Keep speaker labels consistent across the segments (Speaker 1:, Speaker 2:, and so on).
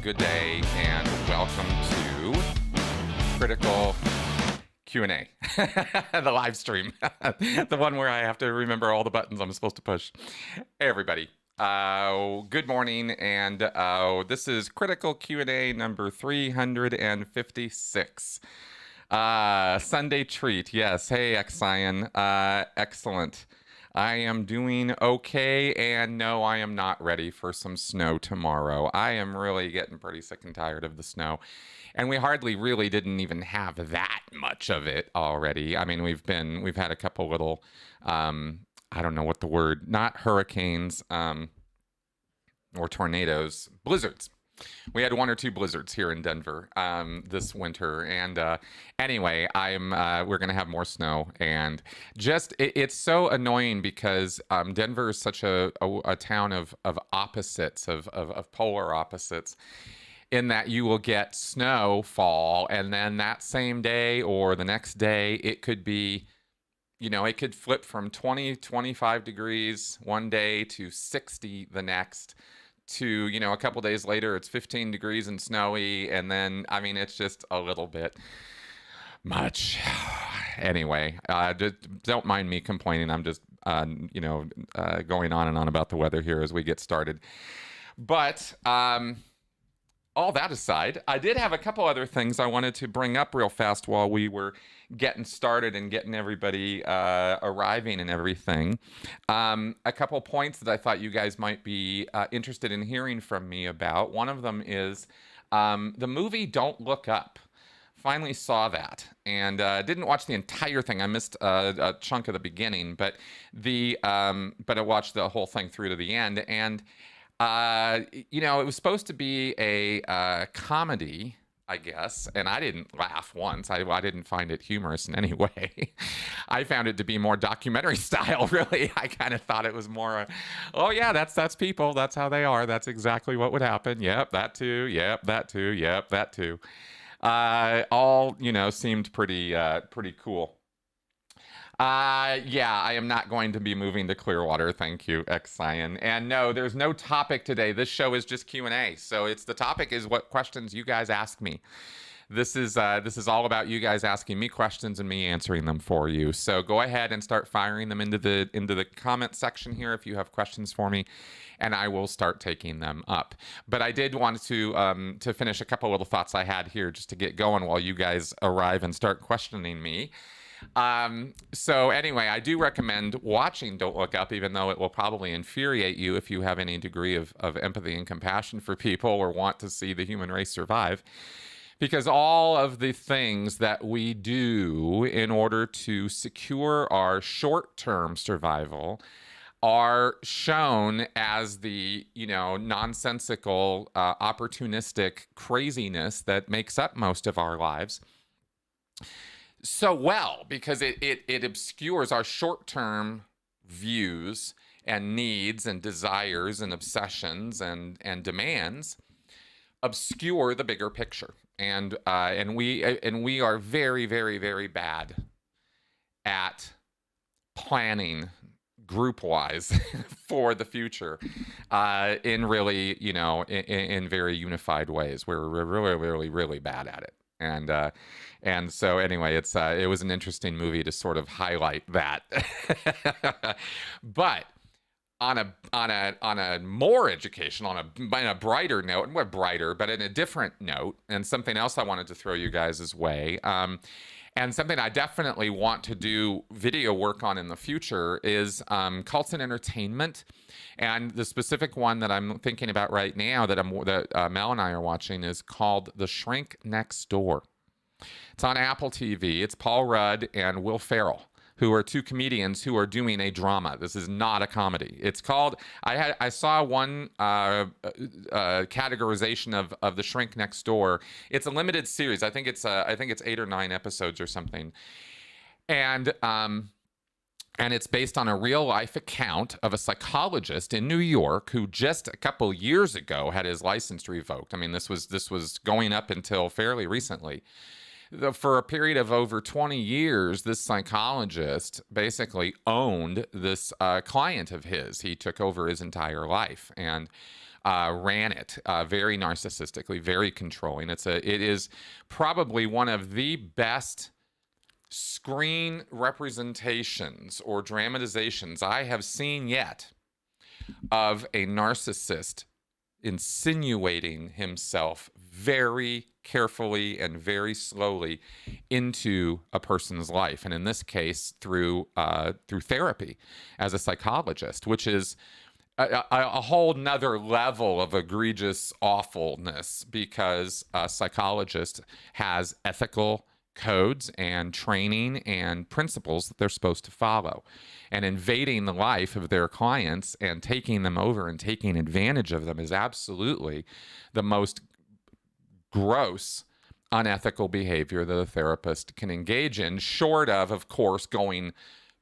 Speaker 1: good day, and welcome to Critical Q&A, the live stream, the one where I have to remember all the buttons I'm supposed to push. Hey, everybody. Good morning, and this is Critical Q&A number 356. Sunday treat, yes. Hey, Xian. Excellent. I am doing okay, and no, I am not ready for some snow tomorrow. I am really getting pretty sick and tired of the snow, and we hardly really didn't even have that much of it already. I mean, we've had a couple little, I don't know what the word, not hurricanes, or tornadoes, blizzards. We had one or two blizzards here in Denver this winter, and anyway, we're gonna have more snow, and just it's so annoying because Denver is such a town of opposites, of polar opposites, in that you will get snow fall, and then that same day or the next day it could be, it could flip from 25 degrees one day to 60 the next, to, a couple days later, it's 15 degrees and snowy. And then, I mean, it's just a little bit much. Anyway, just don't mind me complaining. I'm just, going on and on about the weather here as we get started. But all that aside, I did have a couple other things I wanted to bring up real fast while we were getting started and getting everybody arriving and everything. A couple points that I thought you guys might be interested in hearing from me about. One of them is the movie Don't Look Up. Finally saw that, and didn't watch the entire thing. I missed a chunk of the beginning, but I watched the whole thing through to the end. And it was supposed to be a comedy, I guess, and I didn't laugh once. I didn't find it humorous in any way. I found it to be more documentary style, really. I kind of thought it was more, oh yeah, that's people. That's how they are. That's exactly what would happen. Yep, that too. Yep, that too. Yep, that too. All, seemed pretty cool. Yeah, I am not going to be moving to Clearwater. Thank you, Xian. And no, there's no topic today. This show is just Q&A. So the topic is what questions you guys ask me. This is all about you guys asking me questions and me answering them for you. So go ahead and start firing them into the comment section here if you have questions for me, and I will start taking them up. But I did want to finish a couple little thoughts I had here just to get going while you guys arrive and start questioning me. So anyway, I do recommend watching Don't Look Up, even though it will probably infuriate you if you have any degree of empathy and compassion for people or want to see the human race survive. Because all of the things that we do in order to secure our short-term survival are shown as the, nonsensical, opportunistic craziness that makes up most of our lives. So well, because it obscures our short-term views and needs and desires and obsessions and demands, obscure the bigger picture. And we are very, very, very bad at planning group-wise for the future in really, in very unified ways. We're really, really, really bad at it. And so anyway, it was an interesting movie to sort of highlight that. But on a more educational, on a brighter note, and what brighter, but in a different note, and something else I wanted to throw you guys' way, and something I definitely want to do video work on in the future is cults and entertainment. And the specific one that I'm thinking about right now that Mel and I are watching is called The Shrink Next Door. It's on Apple TV. It's Paul Rudd and Will Ferrell, who are two comedians who are doing a drama. This is not a comedy. It's called, I saw one categorization of The Shrink Next Door. It's a limited series. I think it's 8 or 9 episodes or something. And it's based on a real life account of a psychologist in New York who just a couple years ago had his license revoked. I mean, this was going up until fairly recently. for a period of over 20 years, this psychologist basically owned this client of his. He took over his entire life and ran it very narcissistically, very controlling. It is probably one of the best screen representations or dramatizations I have seen yet of a narcissist insinuating himself very carefully and very slowly into a person's life, and in this case through therapy as a psychologist, which is a whole nother level of egregious awfulness, because a psychologist has ethical codes and training and principles that they're supposed to follow. And invading the life of their clients and taking them over and taking advantage of them is absolutely the most gross, unethical behavior that a therapist can engage in, short of course, going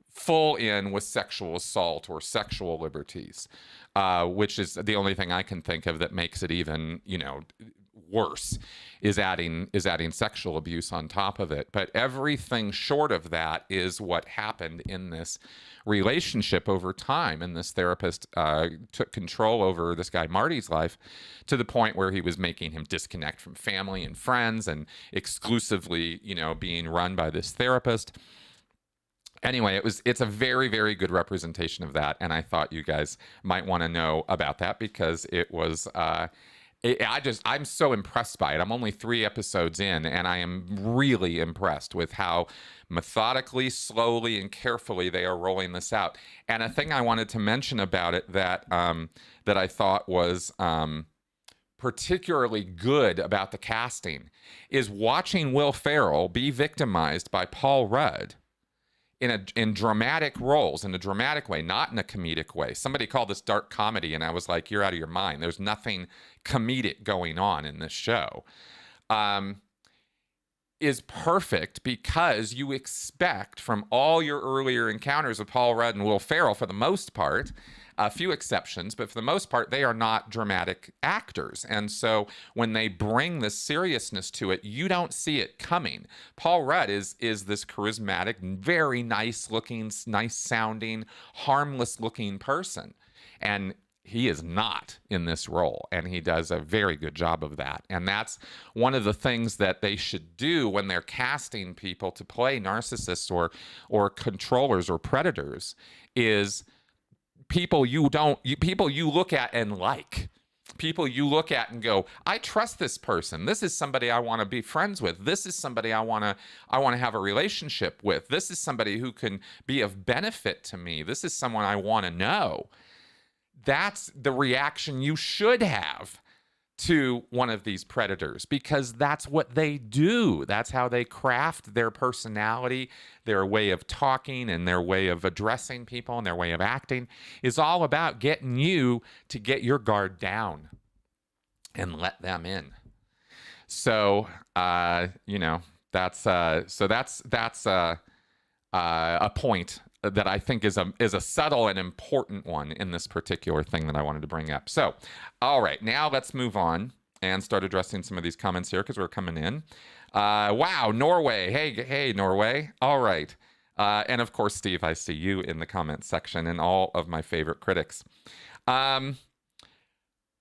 Speaker 1: full in with sexual assault or sexual liberties, which is the only thing I can think of that makes it even, worse, is adding sexual abuse on top of it. But everything short of that is what happened in this relationship over time. And this therapist took control over this guy Marty's life to the point where he was making him disconnect from family and friends and exclusively, being run by this therapist. Anyway, it's a very, very good representation of that, and I thought you guys might want to know about that, because it was I'm so impressed by it. I'm only 3 episodes in, and I am really impressed with how methodically, slowly, and carefully they are rolling this out. And a thing I wanted to mention about it that I thought was particularly good about the casting is watching Will Ferrell be victimized by Paul Rudd in dramatic roles, in a dramatic way, not in a comedic way. Somebody called this dark comedy, and I was like, you're out of your mind. There's nothing comedic going on in this show. Is perfect, because you expect from all your earlier encounters with Paul Rudd and Will Ferrell, for the most part, a few exceptions, but for the most part, they are not dramatic actors. And so when they bring the seriousness to it, you don't see it coming. Paul Rudd is this charismatic, very nice looking, nice sounding, harmless looking person. And he is not in this role, and he does a very good job of that. And that's one of the things that they should do when they're casting people to play narcissists or controllers or predators, is people you look at and like. People you look at and go, I trust this person. This is somebody I want to be friends with. This is somebody I want to have a relationship with. This is somebody who can be of benefit to me. This is someone I want to know. That's the reaction you should have to one of these predators, because that's what they do. That's how they craft their personality, their way of talking, and their way of addressing people, and their way of acting is all about getting you to get your guard down and let them in. So, that's a point that I think is a subtle and important one in this particular thing that I wanted to bring up. So, all right, now let's move on and start addressing some of these comments here, because we're coming in. Wow, Norway. Hey, Norway. All right. And of course, Steve, I see you in the comments section, and all of my favorite critics.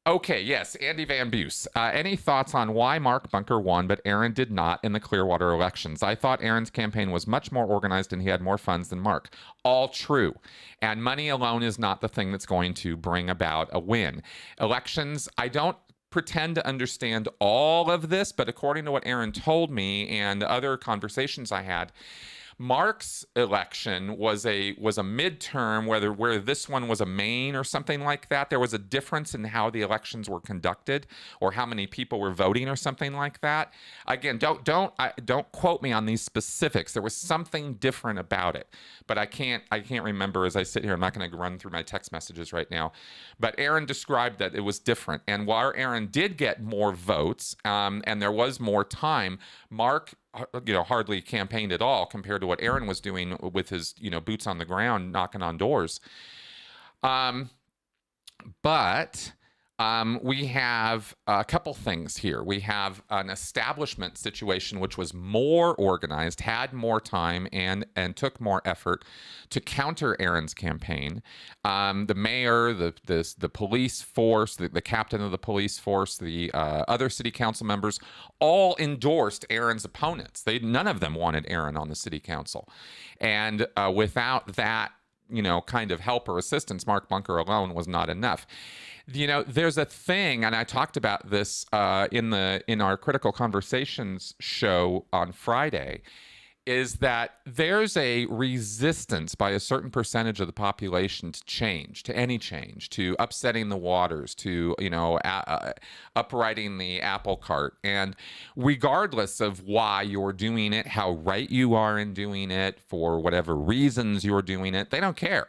Speaker 1: Okay, yes, Andy Van Buse. Any thoughts on why Mark Bunker won, but Aaron did not in the Clearwater elections? I thought Aaron's campaign was much more organized and he had more funds than Mark. All true. And money alone is not the thing that's going to bring about a win. Elections, I don't pretend to understand all of this, but according to what Aaron told me and other conversations I had, Mark's election was a midterm, where this one was a main or something like that. There was a difference in how the elections were conducted, or how many people were voting, or something like that. Again, don't quote me on these specifics. There was something different about it, but I can't remember as I sit here. I'm not going to run through my text messages right now. But Aaron described that it was different, and while Aaron did get more votes, and there was more time, Mark hardly campaigned at all compared to what Aaron was doing with his, boots on the ground, knocking on doors. But We have a couple things here. We have an establishment situation which was more organized, had more time, and took more effort to counter Aaron's campaign. The mayor, the police force, the captain of the police force, the other city council members all endorsed Aaron's opponents. None of them wanted Aaron on the city council, and without that, kind of help or assistance, Mark Bunker alone was not enough. There's a thing, and I talked about this in our Critical Conversations show on Friday, is that there's a resistance by a certain percentage of the population to change, to any change, to upsetting the waters, to uprighting the apple cart. And regardless of why you're doing it, how right you are in doing it, for whatever reasons you're doing it, they don't care.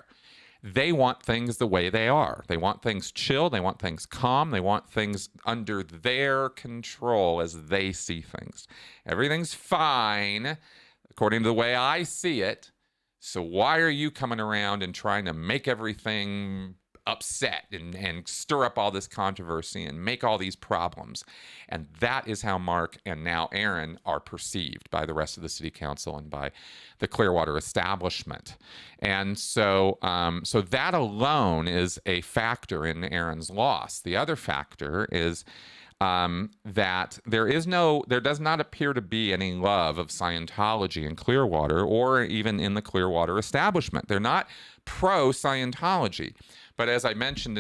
Speaker 1: They want things the way they are. They want things chill. They want things calm. They want things under their control as they see things. Everything's fine according to the way I see it. So why are you coming around and trying to make everything upset and stir up all this controversy and make all these problems? And that is how Mark and now Aaron are perceived by the rest of the city council and by the Clearwater establishment. And so that alone is a factor in Aaron's loss. The other factor is that there does not appear to be any love of Scientology in Clearwater or even in the Clearwater establishment. They're not pro-Scientology. But as I mentioned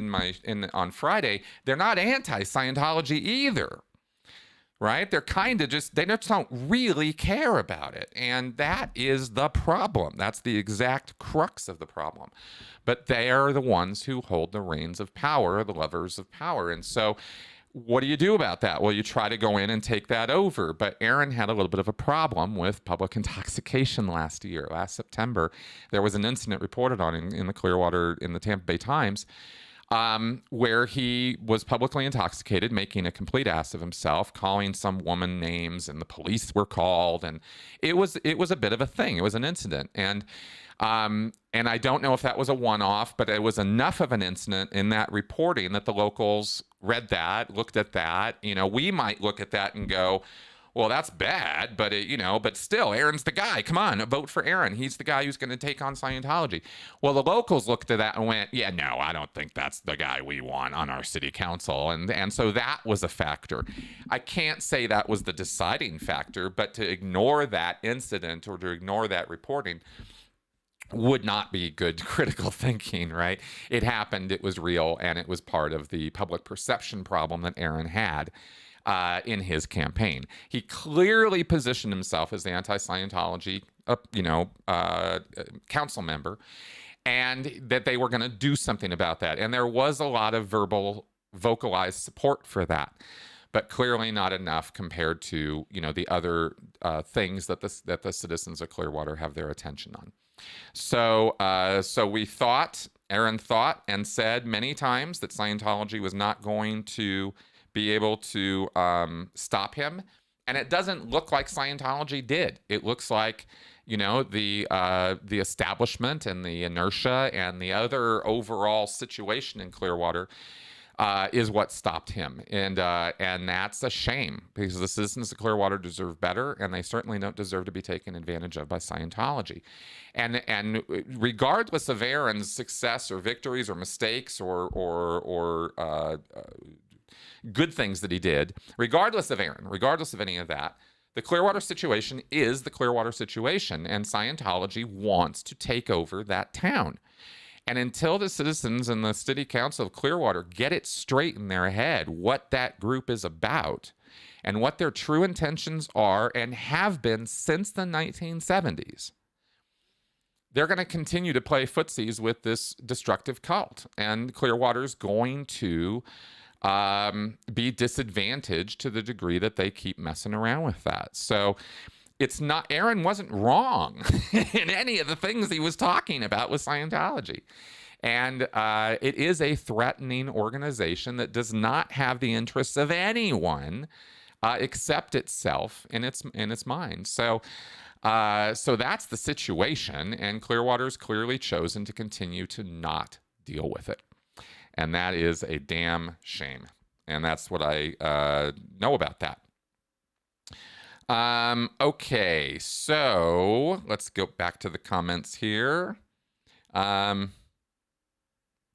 Speaker 1: on Friday, they're not anti-Scientology either, right? They're kind of they just don't really care about it. And that is the problem. That's the exact crux of the problem. But they are the ones who hold the reins of power, the levers of power. And so what do you do about that? Well, you try to go in and take that over. But Aaron had a little bit of a problem with public intoxication last September. There was an incident reported on in the Clearwater, in the Tampa Bay Times, where he was publicly intoxicated, making a complete ass of himself, calling some woman names, and the police were called. And it was a bit of a thing. It was an incident. And I don't know if that was a one-off, but it was enough of an incident in that reporting that the locals read that, looked at that. We might look at that and go, well, that's bad, but but still, Aaron's the guy. Come on, vote for Aaron. He's the guy who's going to take on Scientology. Well, the locals looked at that and went, yeah, no, I don't think that's the guy we want on our city council. And so that was a factor. I can't say that was the deciding factor, but to ignore that incident or to ignore that reporting would not be good critical thinking, right? It happened, it was real, and it was part of the public perception problem that Aaron had in his campaign. He clearly positioned himself as the anti-Scientology, council member, and that they were going to do something about that. And there was a lot of vocalized support for that, but clearly not enough compared to the other things that the citizens of Clearwater have their attention on. So Aaron thought and said many times that Scientology was not going to be able to stop him. And it doesn't look like Scientology did. It looks like, the establishment and the inertia and the other overall situation in Clearwater is what stopped him. And that's a shame, because the citizens of Clearwater deserve better, and they certainly don't deserve to be taken advantage of by Scientology. And regardless of Aaron's success or victories or mistakes or good things that he did, regardless of Aaron, regardless of any of that, the Clearwater situation is the Clearwater situation, and Scientology wants to take over that town. And until the citizens and the city council of Clearwater get it straight in their head what that group is about and what their true intentions are and have been since the 1970s, they're going to continue to play footsies with this destructive cult. And Clearwater's going to be disadvantaged to the degree that they keep messing around with that. So Aaron wasn't wrong in any of the things he was talking about with Scientology. And it is a threatening organization that does not have the interests of anyone except itself in its mind. So that's the situation, and Clearwater's clearly chosen to continue to not deal with it. And that is a damn shame. And that's what I know about that. Okay, so let's go back to the comments here.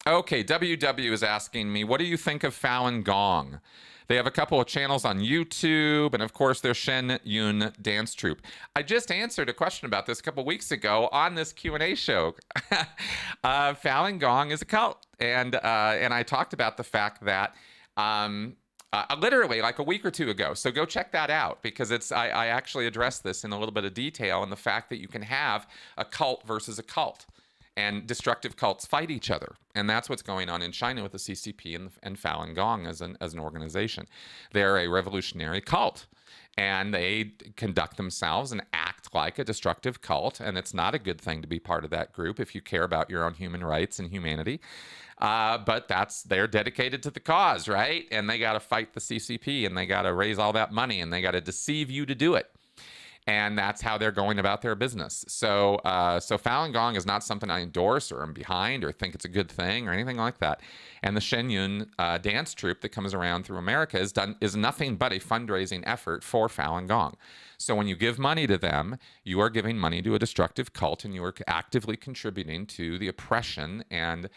Speaker 1: Okay, WW is asking me, what do you think of Falun Gong? They have a couple of channels on YouTube, and of course, their Xenu dance troupe. I just answered a question about this a couple weeks ago on this Q&A show. Falun Gong is a cult, and I talked about the fact that literally like a week or two ago. So go check that out, because I actually addressed this in a little bit of detail, and the fact that you can have a cult versus a cult. And destructive cults fight each other. And that's what's going on in China with the CCP and Falun Gong as an organization. They're a revolutionary cult, and they conduct themselves and act like a destructive cult. And it's not a good thing to be part of that group if you care about your own human rights and humanity. But they're dedicated to the cause, right? And they got to fight the CCP, and they got to raise all that money, and they got to deceive you to do it. And that's how they're going about their business. So Falun Gong is not something I endorse or am behind or think it's a good thing or anything like that. And the Xenu dance troupe that comes around through America is nothing but a fundraising effort for Falun Gong. So when you give money to them, you are giving money to a destructive cult, and you are actively contributing to the oppression and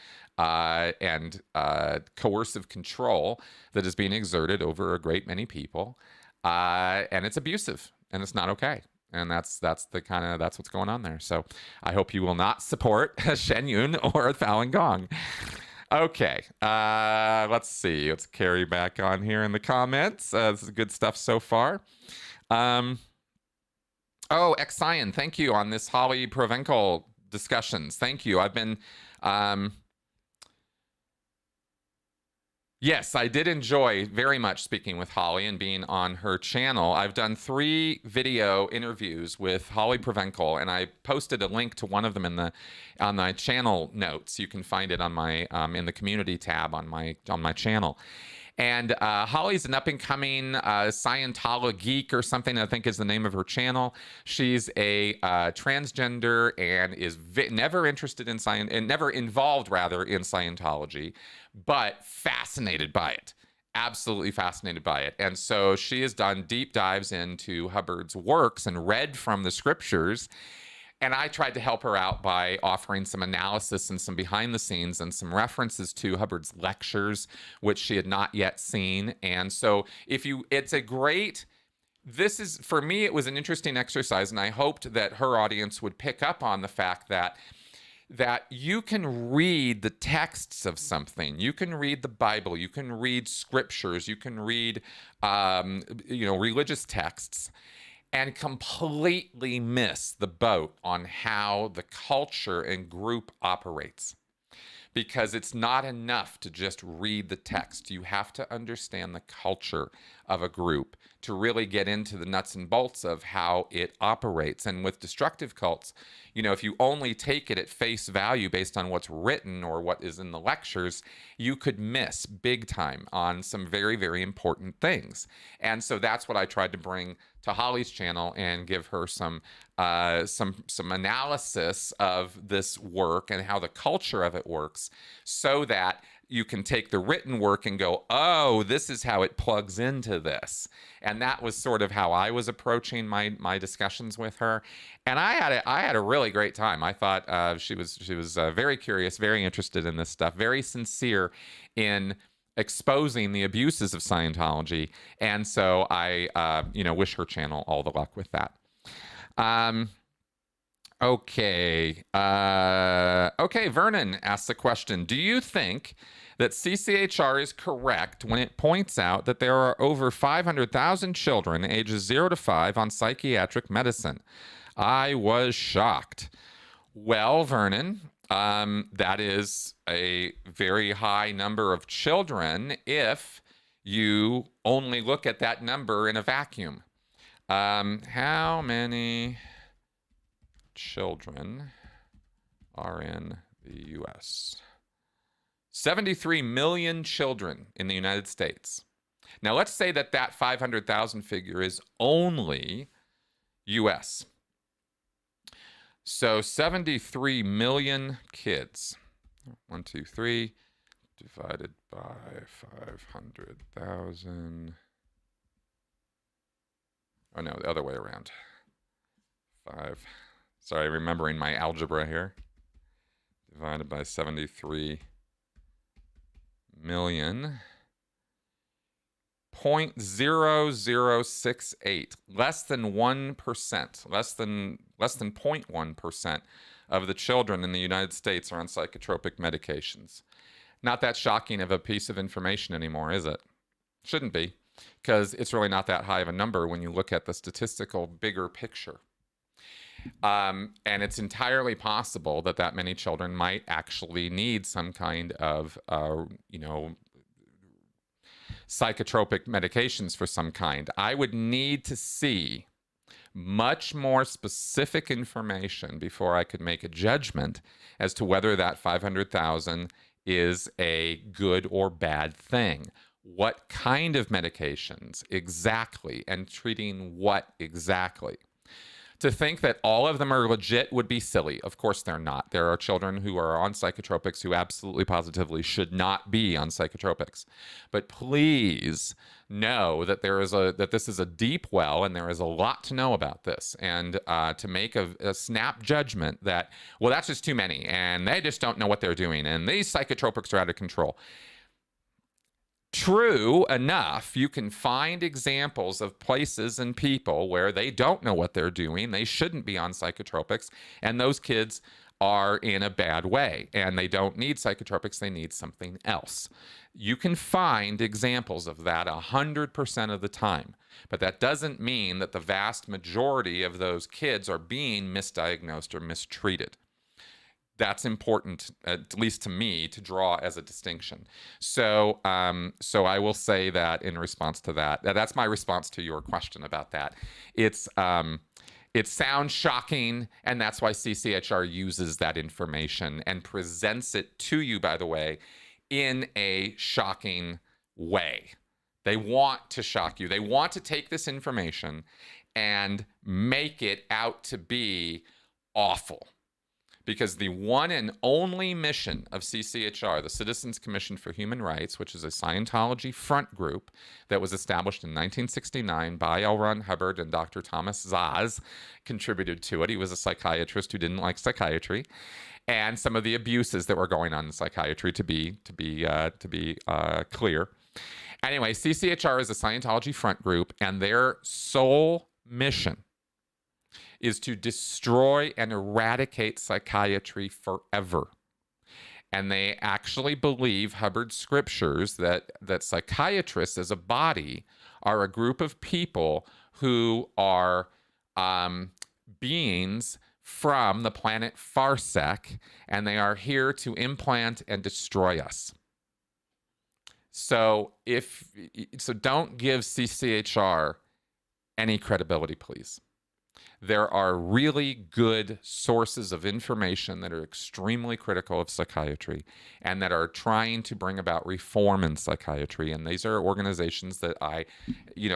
Speaker 1: coercive control that is being exerted over a great many people. And it's abusive. And it's not okay. And that's what's going on there. So I hope you will not support Xenu or Falun Gong. Okay, let's see. Let's carry back on here in the comments. This is good stuff so far. Oh, Xion, thank you on this Holly Provencal discussions. Thank you. I've been... Yes, I did enjoy very much speaking with Holly and being on her channel. I've done 3 video interviews with Holly Provencal, and I posted a link to one of them on my channel notes. You can find it on my in the community tab on my channel. And Holly's an up-and-coming Scientology geek or something, I think is the name of her channel. She's a transgender and is never interested in science, and never involved, rather, in Scientology, but fascinated by it. Absolutely fascinated by it. And so she has done deep dives into Hubbard's works and read from the scriptures. And I tried to help her out by offering some analysis and some behind the scenes and some references to Hubbard's lectures, which she had not yet seen. And so for me, it was an interesting exercise, and I hoped that her audience would pick up on the fact that you can read the texts of something. You can read the Bible. You can read scriptures. You can read, religious texts, and completely miss the boat on how the culture and group operates. Because it's not enough to just read the text. You have to understand the culture of a group to really get into the nuts and bolts of how it operates. And with destructive cults, if you only take it at face value based on what's written or what is in the lectures, you could miss big time on some very, very important things. And so that's what I tried to bring to Holly's channel and give her some analysis of this work and how the culture of it works, so that you can take the written work and go, oh, this is how it plugs into this. And that was sort of how I was approaching my discussions with her. And I had a really great time. I thought she was very curious, very interested in this stuff, very sincere in exposing the abuses of Scientology. And so I wish her channel all the luck with that. Okay, Vernon asks a question. Do you think that CCHR is correct when it points out that there are over 500,000 children ages 0 to 5 on psychiatric medicine? I was shocked. Well, Vernon, that is a very high number of children if you only look at that number in a vacuum. How many children are in the U.S.? 73 million children in the United States. Now, let's say that 500,000 figure is only U.S. So 73 million kids. 1, 2, 3. divided by 500,000. Oh no, the other way around. 5. Sorry, remembering my algebra here. Divided by 73 million. 0.0068, less than 1%, less than 0.1% of the children in the United States are on psychotropic medications. Not that shocking of a piece of information anymore, is it? Shouldn't be, because it's really not that high of a number when you look at the statistical bigger picture. And it's entirely possible that that many children might actually need some kind of, psychotropic medications for some kind. I would need to see much more specific information before I could make a judgment as to whether that 500,000 is a good or bad thing. What kind of medications exactly, and treating what exactly? To think that all of them are legit would be silly. Of course they're not. There are children who are on psychotropics who absolutely positively should not be on psychotropics. But please know that this is a deep well, and there is a lot to know about this. And to make a snap judgment that, well, that's just too many, and they just don't know what they're doing, and these psychotropics are out of control. True enough, you can find examples of places and people where they don't know what they're doing. They shouldn't be on psychotropics, and those kids are in a bad way, and they don't need psychotropics. They need something else. You can find examples of that 100% of the time, but that doesn't mean that the vast majority of those kids are being misdiagnosed or mistreated. That's important, at least to me, to draw as a distinction. So I will say that in response to that, that's my response to your question about that. It sounds shocking, and that's why CCHR uses that information and presents it to you, by the way, in a shocking way. They want to shock you. They want to take this information and make it out to be awful. Because the one and only mission of CCHR, the Citizens Commission for Human Rights, which is a Scientology front group that was established in 1969 by L. Ron Hubbard, and Dr. Thomas Szasz contributed to it. He was a psychiatrist who didn't like psychiatry, and some of the abuses that were going on in psychiatry, to be clear. Anyway, CCHR is a Scientology front group, and their sole mission is to destroy and eradicate psychiatry forever. And they actually believe Hubbard's scriptures that psychiatrists as a body are a group of people who are beings from the planet Farsec, and they are here to implant and destroy us. So don't give CCHR any credibility, please. There are really good sources of information that are extremely critical of psychiatry and that are trying to bring about reform in psychiatry. And these are organizations that I,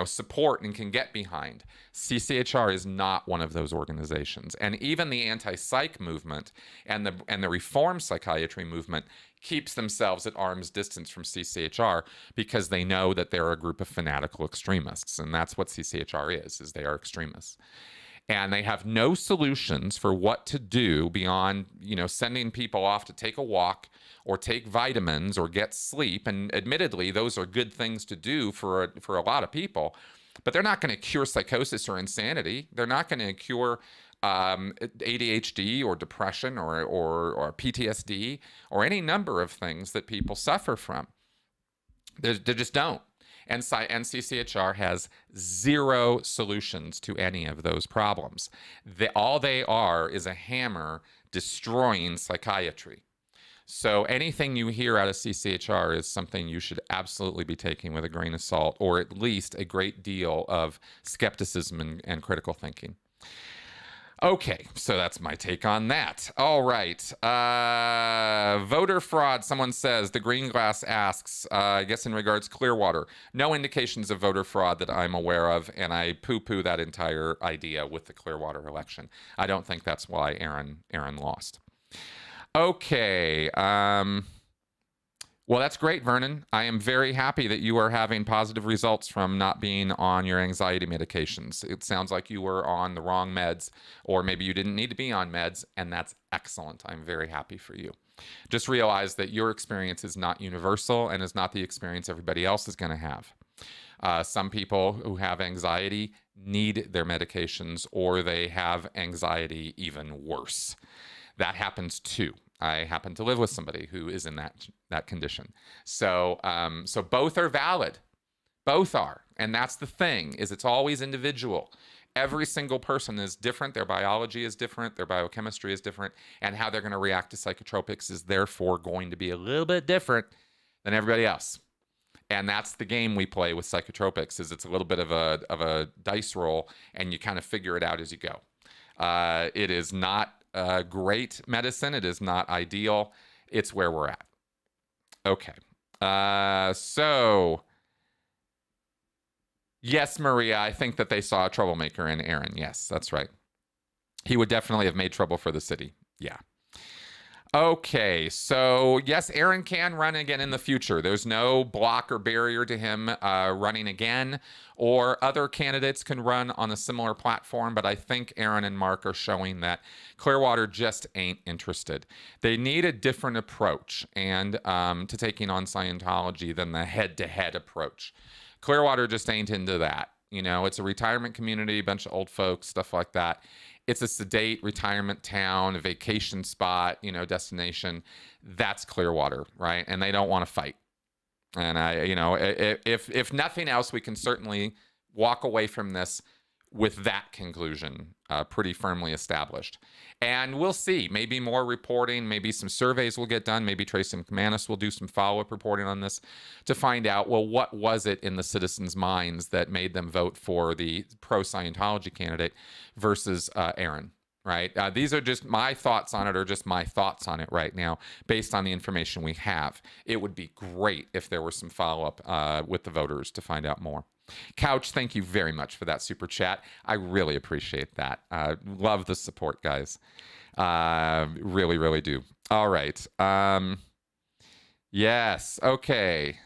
Speaker 1: support and can get behind. CCHR is not one of those organizations. And even the anti-psych movement and the reform psychiatry movement keeps themselves at arm's distance from CCHR because they know that they're a group of fanatical extremists. And that's what CCHR is they are extremists. And they have no solutions for what to do beyond, sending people off to take a walk or take vitamins or get sleep. And admittedly, those are good things to do for a lot of people. But they're not going to cure psychosis or insanity. They're not going to cure ADHD or depression or PTSD or any number of things that people suffer from. They just don't. And CCHR has zero solutions to any of those problems. All they are is a hammer destroying psychiatry. So anything you hear out of CCHR is something you should absolutely be taking with a grain of salt, or at least a great deal of skepticism and critical thinking. Okay, so that's my take on that. All right. Voter fraud, someone says. The Green Glass asks, I guess in regards to Clearwater, no indications of voter fraud that I'm aware of, and I poo-poo that entire idea with the Clearwater election. I don't think that's why Aaron lost. Okay. Well, that's great, Vernon. I am very happy that you are having positive results from not being on your anxiety medications. It sounds like you were on the wrong meds, or maybe you didn't need to be on meds, and that's excellent. I'm very happy for you. Just realize that your experience is not universal and is not the experience everybody else is going to have. Some people who have anxiety need their medications, or they have anxiety even worse. That happens too. I happen to live with somebody who is in that condition. So so both are valid. Both are. And that's the thing, is it's always individual. Every single person is different. Their biology is different. Their biochemistry is different. And how they're going to react to psychotropics is therefore going to be a little bit different than everybody else. And that's the game we play with psychotropics, is it's a little bit of a dice roll, and you kind of figure it out as you go. It is not great medicine. It is not ideal. It's where we're at. Okay. So, yes, Maria, I think that they saw a troublemaker in Aaron. Yes, that's right. He would definitely have made trouble for the city. Yeah. Okay, so yes, Aaron can run again in the future. There's no block or barrier to him running again, or other candidates can run on a similar platform, but I think Aaron and Mark are showing that Clearwater just ain't interested. They need a different approach and to taking on Scientology than the head-to-head approach. Clearwater just ain't into that. You know, it's a retirement community, a bunch of old folks, stuff like that. It's a sedate retirement town, a vacation spot, you know, destination. That's Clearwater, right? And they don't want to fight. And if nothing else, we can certainly walk away from this with that conclusion pretty firmly established. And we'll see. Maybe more reporting, maybe some surveys will get done. Maybe Tracy McManus will do some follow-up reporting on this to find out, well, what was it in the citizens' minds that made them vote for the pro-Scientology candidate versus Aaron, right? These are just my thoughts on it, or just my thoughts on it right now, based on the information we have. It would be great if there were some follow-up with the voters to find out more. Couch, thank you very much for that super chat. I really appreciate that. Love the support, guys. Really, really do. All right. Yes. Okay.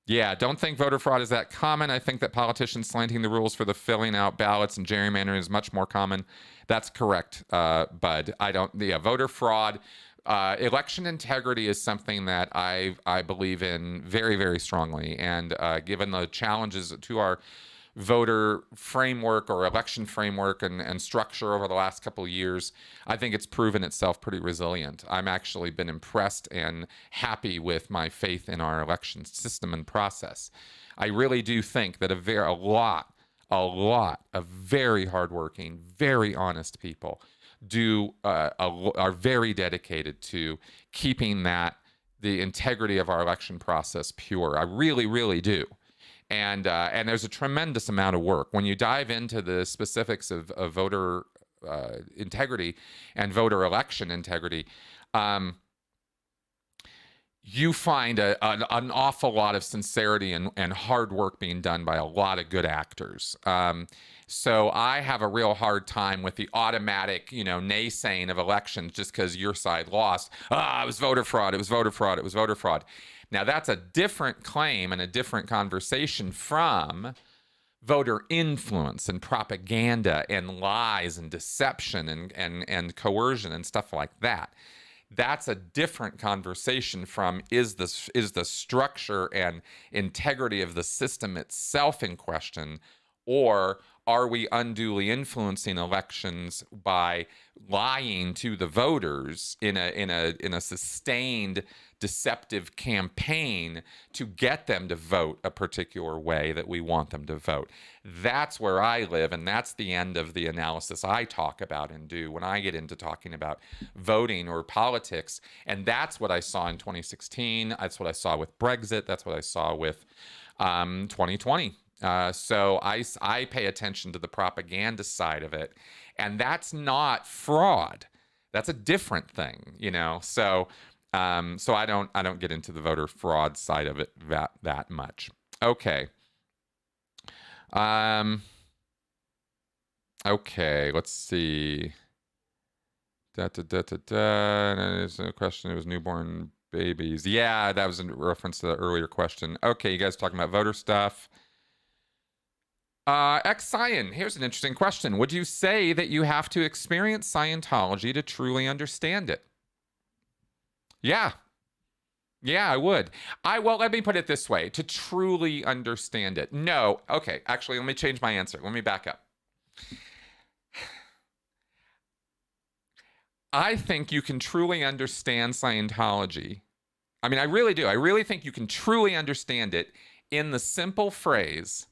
Speaker 1: Yeah, don't think voter fraud is that common. I think that politicians slanting the rules for the filling out ballots and gerrymandering is much more common. That's correct, Bud. Voter fraud. Election integrity is something that I believe in very, very strongly. And given the challenges to our voter framework or election framework and structure over the last couple of years, I think it's proven itself pretty resilient. I'm actually been impressed and happy with my faith in our election system and process. I really do think that a lot of very hardworking, very honest people are very dedicated to keeping the integrity of our election process pure. I really, really do. And there's a tremendous amount of work when you dive into the specifics of voter integrity and voter election integrity. You find an awful lot of sincerity and hard work being done by a lot of good actors. So I have a real hard time with the automatic, naysaying of elections just because your side lost. It was voter fraud. It was voter fraud. It was voter fraud. Now that's a different claim and a different conversation from voter influence and propaganda and lies and deception and coercion and stuff like that. That's a different conversation from is the structure and integrity of the system itself in question, or are we unduly influencing elections by lying to the voters in a sustained deceptive campaign to get them to vote a particular way that we want them to vote? That's where I live, and that's the end of the analysis I talk about and do when I get into talking about voting or politics. And that's what I saw in 2016. That's what I saw with Brexit. That's what I saw with 2020. So I pay attention to the propaganda side of it, and that's not fraud. That's a different thing, So I don't get into the voter fraud side of it that much. Okay. Okay. Let's see. There's a question. It was newborn babies. Yeah, that was in reference to the earlier question. Okay, you guys talking about voter stuff. X-Scion, here's an interesting question. Would you say that you have to experience Scientology to truly understand it? Yeah. Yeah, I would. Well, let me put it this way, to truly understand it. No. Okay, actually, let me change my answer. Let me back up. I think you can truly understand Scientology. I mean, I really do. I really think you can truly understand it in the simple phrase,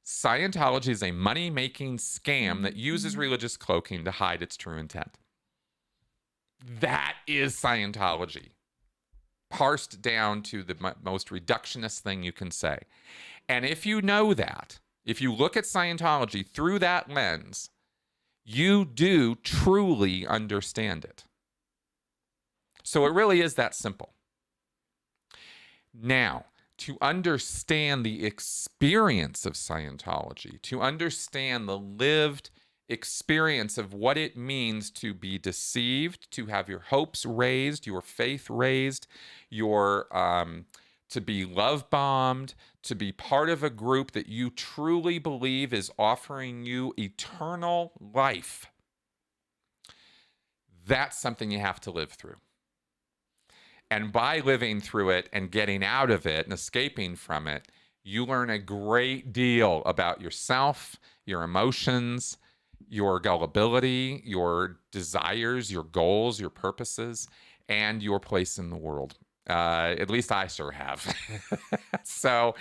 Speaker 1: Scientology is a money-making scam that uses religious cloaking to hide its true intent. That is Scientology, parsed down to the most reductionist thing you can say. And if you know that, if you look at Scientology through that lens, you do truly understand it. So it really is that simple. Now, to understand the experience of Scientology, to understand the lived experience of what it means to be deceived, to have your hopes raised, your faith raised, to be love bombed, to be part of a group that you truly believe is offering you eternal life. That's something you have to live through. And by living through it and getting out of it and escaping from it, you learn a great deal about yourself, your emotions, your gullibility, your desires, your goals, your purposes, and your place in the world. At least I sure have. So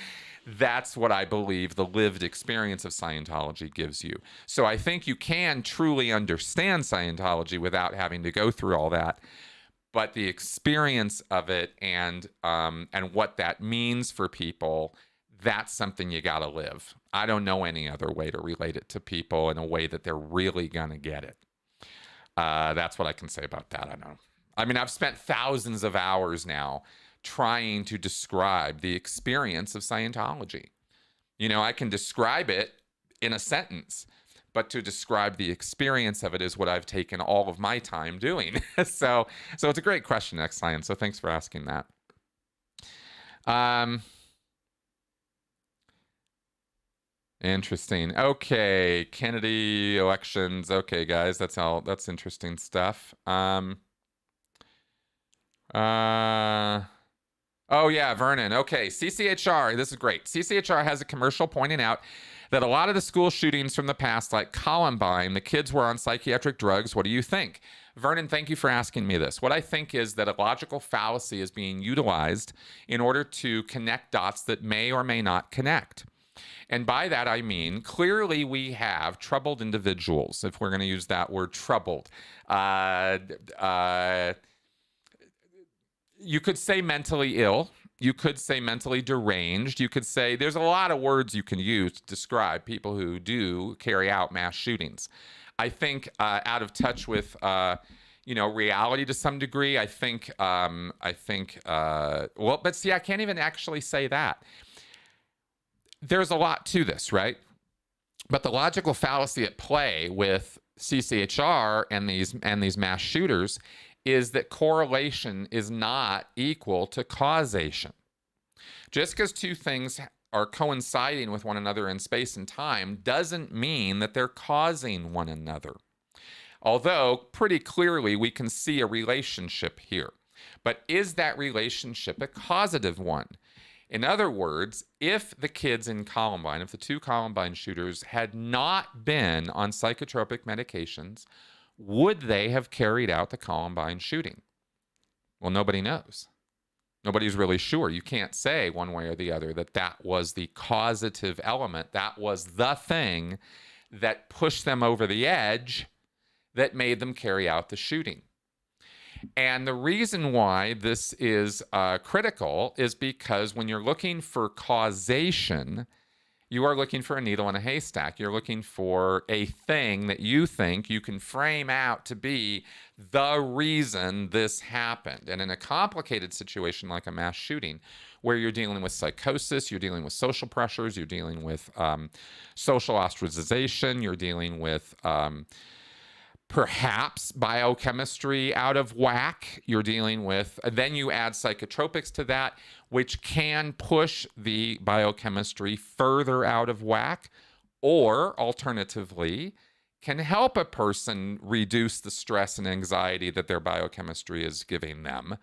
Speaker 1: that's what I believe the lived experience of Scientology gives you. So I think you can truly understand Scientology without having to go through all that. But the experience of it and what that means for people, that's something you got to live. I don't know any other way to relate it to people in a way that they're really going to get it. That's what I can say about that. I know. I mean, I've spent thousands of hours now trying to describe the experience of Scientology. You know, I can describe it in a sentence, but to describe the experience of it is what I've taken all of my time doing. So it's a great question, X-Science. So thanks for asking that. Interesting. Okay, Kennedy elections. Okay, guys, that's interesting stuff. Oh yeah, Vernon. Okay, CCHR. This is great. CCHR has a commercial pointing out that a lot of the school shootings from the past, like Columbine, the kids were on psychiatric drugs. What do you think? Vernon, thank you for asking me this. What I think is that a logical fallacy is being utilized in order to connect dots that may or may not connect. And by that, I mean, clearly we have troubled individuals, if we're going to use that word, troubled. You could say mentally ill. You could say mentally deranged. You could say there's a lot of words you can use to describe people who do carry out mass shootings. I think out of touch with, reality to some degree. I think, but see, I can't even actually say that. There's a lot to this, right? But the logical fallacy at play with CCHR and these mass shooters is that correlation is not equal to causation. Just because two things are coinciding with one another in space and time doesn't mean that they're causing one another. Although, pretty clearly, we can see a relationship here. But is that relationship a causative one? In other words, if the kids in Columbine, if the two Columbine shooters had not been on psychotropic medications, would they have carried out the Columbine shooting? Well, nobody knows. Nobody's really sure. You can't say one way or the other that was the causative element. That was the thing that pushed them over the edge that made them carry out the shooting. And the reason why this is critical is because when you're looking for causation, you are looking for a needle in a haystack. You're looking for a thing that you think you can frame out to be the reason this happened. And in a complicated situation like a mass shooting, where you're dealing with psychosis, you're dealing with social pressures, you're dealing with social ostracization, you're dealing with perhaps biochemistry out of whack. You're dealing with, then you add psychotropics to that, which can push the biochemistry further out of whack, or alternatively, can help a person reduce the stress and anxiety that their biochemistry is giving them.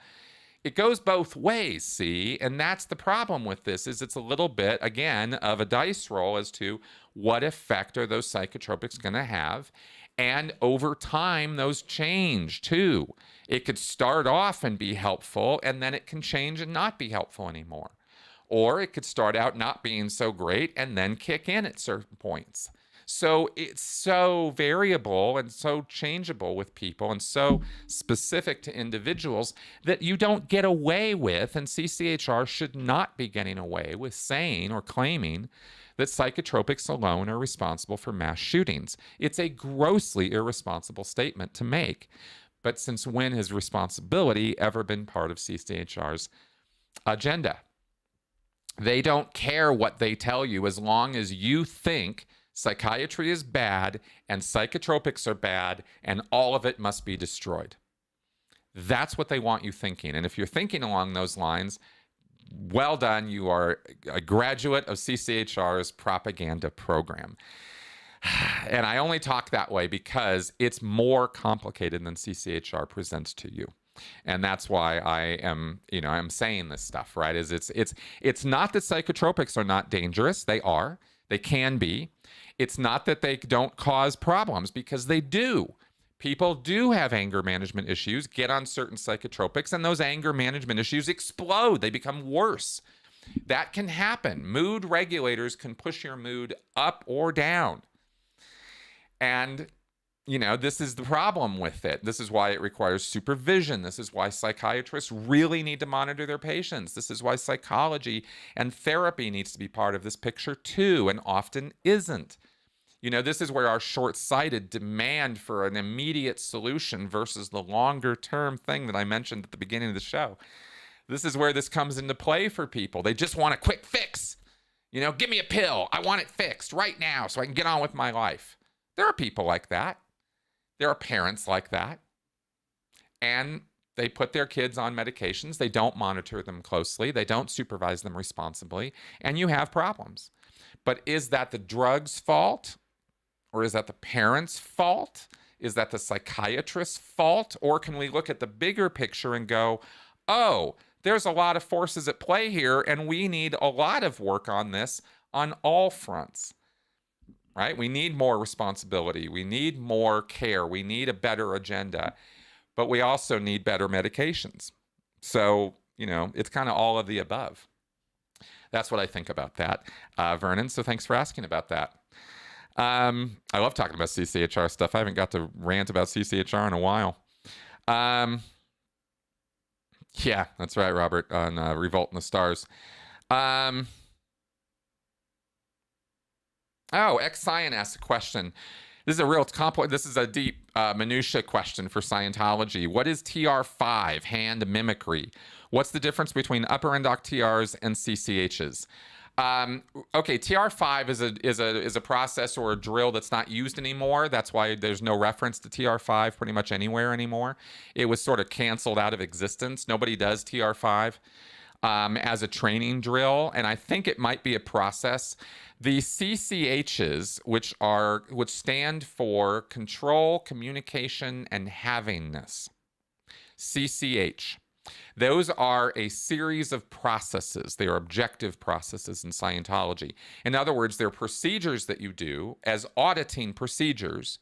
Speaker 1: It goes both ways, see? And that's the problem with this, is it's a little bit, again, of a dice roll as to what effect are those psychotropics going to have. And over time, those change too. It could start off and be helpful, and then it can change and not be helpful anymore. Or it could start out not being so great and then kick in at certain points. So it's so variable and so changeable with people and so specific to individuals that you don't get away with, and CCHR should not be getting away with saying or claiming that psychotropics alone are responsible for mass shootings. It's a grossly irresponsible statement to make. But since when has responsibility ever been part of CCHR's agenda? They don't care what they tell you as long as you think psychiatry is bad and psychotropics are bad and all of it must be destroyed. That's what they want you thinking. And if you're thinking along those lines, well done. You are a graduate of CCHR's propaganda program. And I only talk that way because it's more complicated than CCHR presents to you. And that's why I am, I'm saying this stuff, right? It's not that psychotropics are not dangerous. They are. They can be. It's not that they don't cause problems, because they do. People do have anger management issues, get on certain psychotropics, and those anger management issues explode. They become worse. That can happen. Mood regulators can push your mood up or down. And, this is the problem with it. This is why it requires supervision. This is why psychiatrists really need to monitor their patients. This is why psychology and therapy needs to be part of this picture too, and often isn't. This is where our short-sighted demand for an immediate solution versus the longer-term thing that I mentioned at the beginning of the show. This is where this comes into play for people. They just want a quick fix. Give me a pill. I want it fixed right now so I can get on with my life. There are people like that. There are parents like that. And they put their kids on medications. They don't monitor them closely. They don't supervise them responsibly. And you have problems. But is that the drug's fault? Or is that the parents' fault? Is that the psychiatrist's fault? Or can we look at the bigger picture and go, oh, there's a lot of forces at play here, and we need a lot of work on this on all fronts, right? We need more responsibility. We need more care. We need a better agenda. But we also need better medications. So, it's kind of all of the above. That's what I think about that, Vernon. So thanks for asking about that. I love talking about CCHR stuff. I haven't got to rant about CCHR in a while. Yeah, that's right, Robert, on Revolt in the Stars. Oh, X-Cyan asked a question. This is a real this is a deep minutia question for Scientology. What is TR5, hand mimicry? What's the difference between upper end TRs and CCHs? Okay, TR5 is a process or a drill that's not used anymore. That's why there's no reference to TR5 pretty much anywhere anymore. It was sort of canceled out of existence. Nobody does TR5 as a training drill, and I think it might be a process. The CCHs, which stand for Control, Communication, and Havingness. CCH. Those are a series of processes. They are objective processes in Scientology. In other words, they're procedures that you do as auditing procedures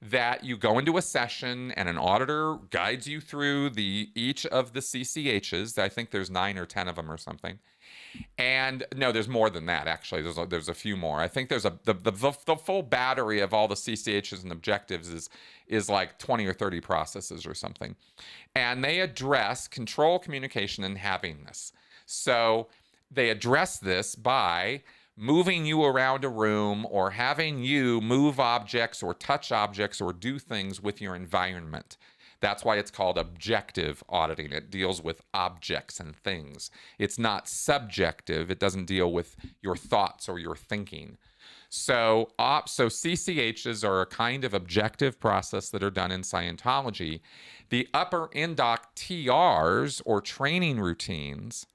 Speaker 1: that you go into a session and an auditor guides you through each of the CCHs. I think there's 9 or 10 of them or something. And no, there's more than that, actually. There's a few more. I think there's the full battery of all the CCHs and objectives is like 20 or 30 processes or something. And they address control, communication, and havingness. So they address this by moving you around a room or having you move objects or touch objects or do things with your environment. That's why it's called objective auditing. It deals with objects and things. It's not subjective. It doesn't deal with your thoughts or your thinking. So CCHs are a kind of objective process that are done in Scientology. The upper indoc TRs, or training routines,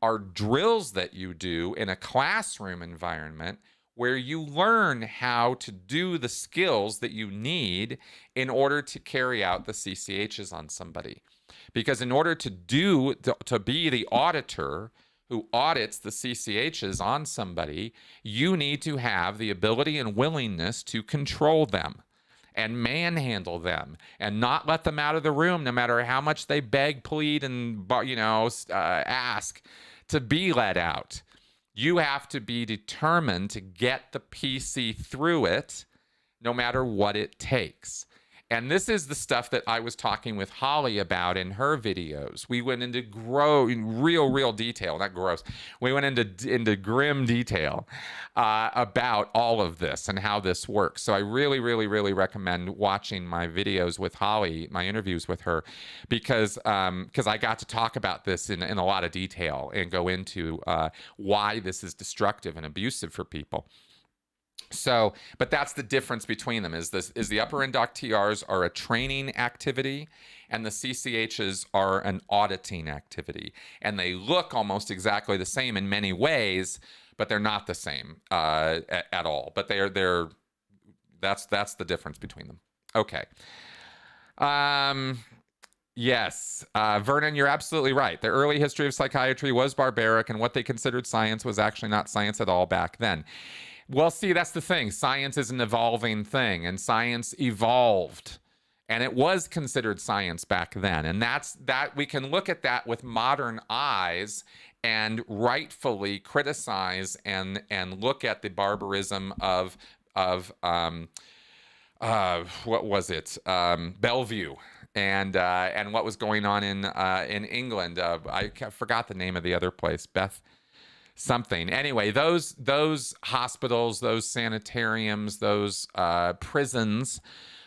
Speaker 1: are drills that you do in a classroom environment where you learn how to do the skills that you need in order to carry out the CCHs on somebody. Because in order to be the auditor who audits the CCHs on somebody, you need to have the ability and willingness to control them and manhandle them and not let them out of the room no matter how much they beg, plead, and ask to be let out. You have to be determined to get the PC through it no matter what it takes. And this is the stuff that I was talking with Holly about in her videos. We went into real detail, not gross. We went into grim detail about all of this and how this works. So I really recommend watching my videos with Holly, my interviews with her, because I got to talk about this in a lot of detail and go into why this is destructive and abusive for people. So, but that's the difference between them is the upper indoc TRs are a training activity and the CCHs are an auditing activity. And they look almost exactly the same in many ways, but they're not the same at all. But that's the difference between them. Okay. Yes, Vernon, you're absolutely right. The early history of psychiatry was barbaric, and what they considered science was actually not science at all back then. Well, see, that's the thing. Science is an evolving thing, and science evolved, and it was considered science back then. And that we can look at that with modern eyes and rightfully criticize and look at the barbarism of what was it, Bellevue, and what was going on in England. I forgot the name of the other place, Beth something. Anyway, those hospitals, those sanitariums, those prisons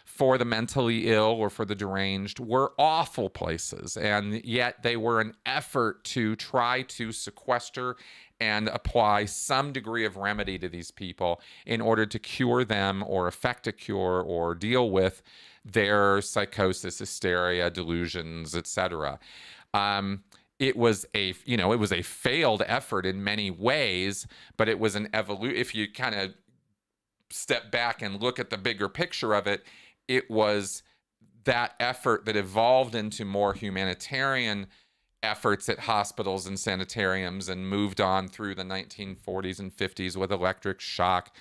Speaker 1: for the mentally ill or for the deranged were awful places, and yet they were an effort to try to sequester and apply some degree of remedy to these people in order to cure them or effect a cure or deal with their psychosis, hysteria, delusions, etc. It was a failed effort in many ways, but it was an evolution. If you kind of step back and look at the bigger picture of it, it was that effort that evolved into more humanitarian efforts at hospitals and sanitariums and moved on through the 1940s and 50s with electric shock.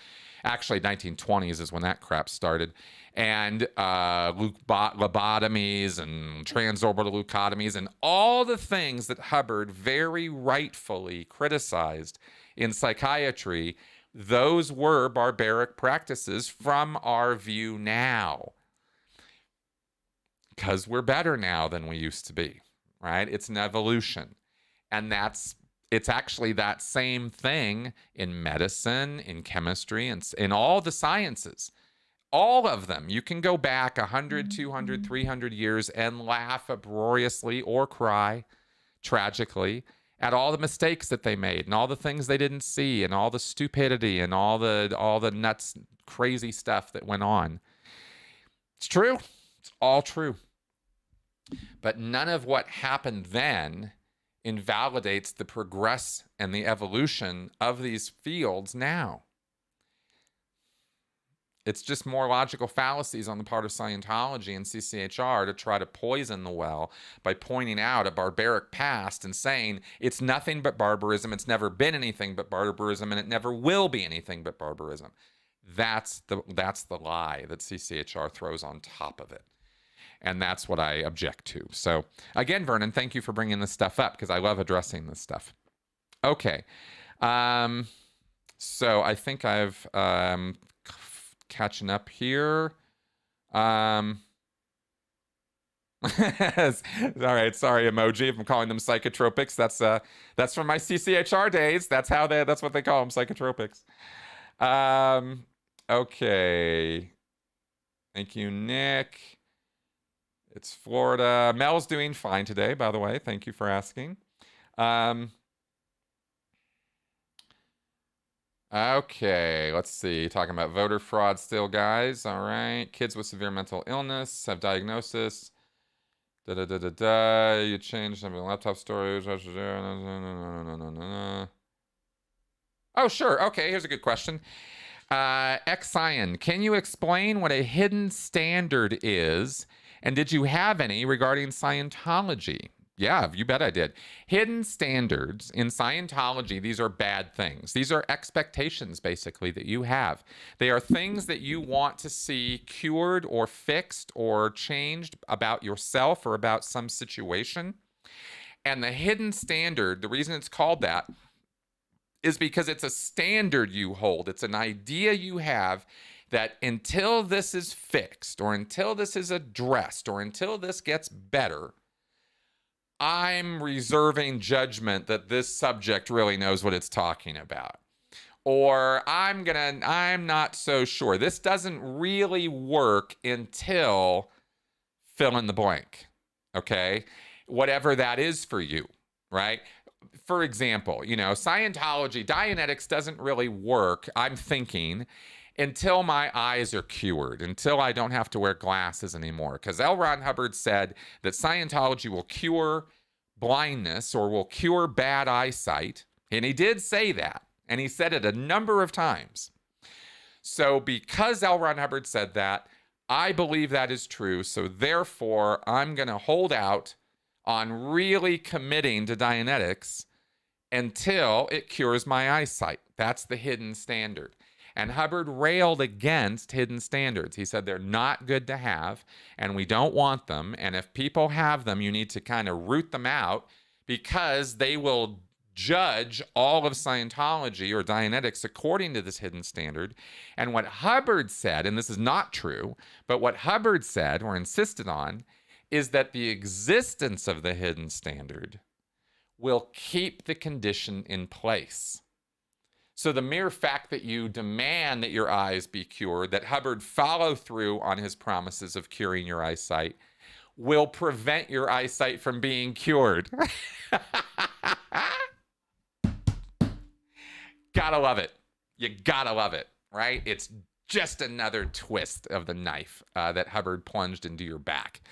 Speaker 1: Actually, 1920s is when that crap started. And lobotomies and transorbital leucotomies and all the things that Hubbard very rightfully criticized in psychiatry, those were barbaric practices from our view now. Because we're better now than we used to be, right? It's an evolution. And it's actually that same thing in medicine, in chemistry, and in all the sciences. All of them. You can go back 100, 200, 300 years and laugh uproariously or cry tragically at all the mistakes that they made and all the things they didn't see and all the stupidity and all the nuts, crazy stuff that went on. It's true. It's all true. But none of what happened then invalidates the progress and the evolution of these fields now. It's just more logical fallacies on the part of Scientology and CCHR to try to poison the well by pointing out a barbaric past and saying it's nothing but barbarism, it's never been anything but barbarism, and it never will be anything but barbarism. That's the lie that CCHR throws on top of it. And that's what I object to. So again, Vernon, thank you for bringing this stuff up because I love addressing this stuff. Okay. So I think I've catching up here. All right, sorry, emoji. If I'm calling them psychotropics, that's from my CCHR days. That's what they call them, psychotropics. Okay. Thank you, Nick. It's Florida. Mel's doing fine today, by the way. Thank you for asking. Okay, let's see. Talking about voter fraud still, guys. All right. Kids with severe mental illness have diagnosis. Da da da da da. You changed some laptop storage. Oh, sure. Okay, here's a good question. Xion, can you explain what a hidden standard is? And did you have any regarding Scientology? Yeah, you bet I did. Hidden standards in Scientology, these are bad things. These are expectations, basically, that you have. They are things that you want to see cured or fixed or changed about yourself or about some situation. And the hidden standard, the reason it's called that is because it's a standard you hold. It's an idea you have that until this is fixed or until this is addressed or until this gets better, I'm reserving judgment that this subject really knows what it's talking about. Or I'm not so sure. This doesn't really work until fill in the blank. Okay? Whatever that is for you, right? For example, Scientology, Dianetics doesn't really work, I'm thinking, until my eyes are cured, until I don't have to wear glasses anymore. Because L. Ron Hubbard said that Scientology will cure blindness or will cure bad eyesight. And he did say that. And he said it a number of times. So because L. Ron Hubbard said that, I believe that is true. So therefore, I'm going to hold out on really committing to Dianetics until it cures my eyesight. That's the hidden standard. And Hubbard railed against hidden standards. He said they're not good to have, and we don't want them. And if people have them, you need to kind of root them out because they will judge all of Scientology or Dianetics according to this hidden standard. And what Hubbard said, and this is not true, but what Hubbard said or insisted on is that the existence of the hidden standard will keep the condition in place. So the mere fact that you demand that your eyes be cured, that Hubbard follow through on his promises of curing your eyesight, will prevent your eyesight from being cured. Gotta love it. You gotta love it, right? It's just another twist of the knife that Hubbard plunged into your back.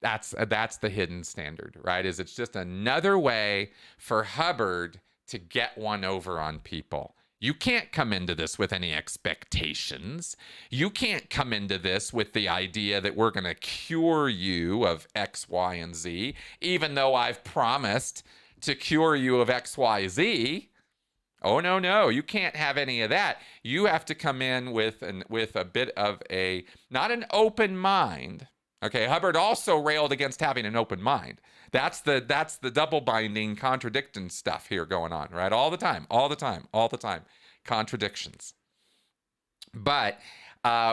Speaker 1: That's the hidden standard, right? It's just another way for Hubbard to get one over on people. You can't come into this with any expectations. You can't come into this with the idea that we're going to cure you of X, Y, and Z, even though I've promised to cure you of X, Y, Z. Oh, no, you can't have any of that. You have to come in with a bit of not an open mind. Okay, Hubbard also railed against having an open mind. That's the double binding contradicting stuff here going on, right? All the time. Contradictions. But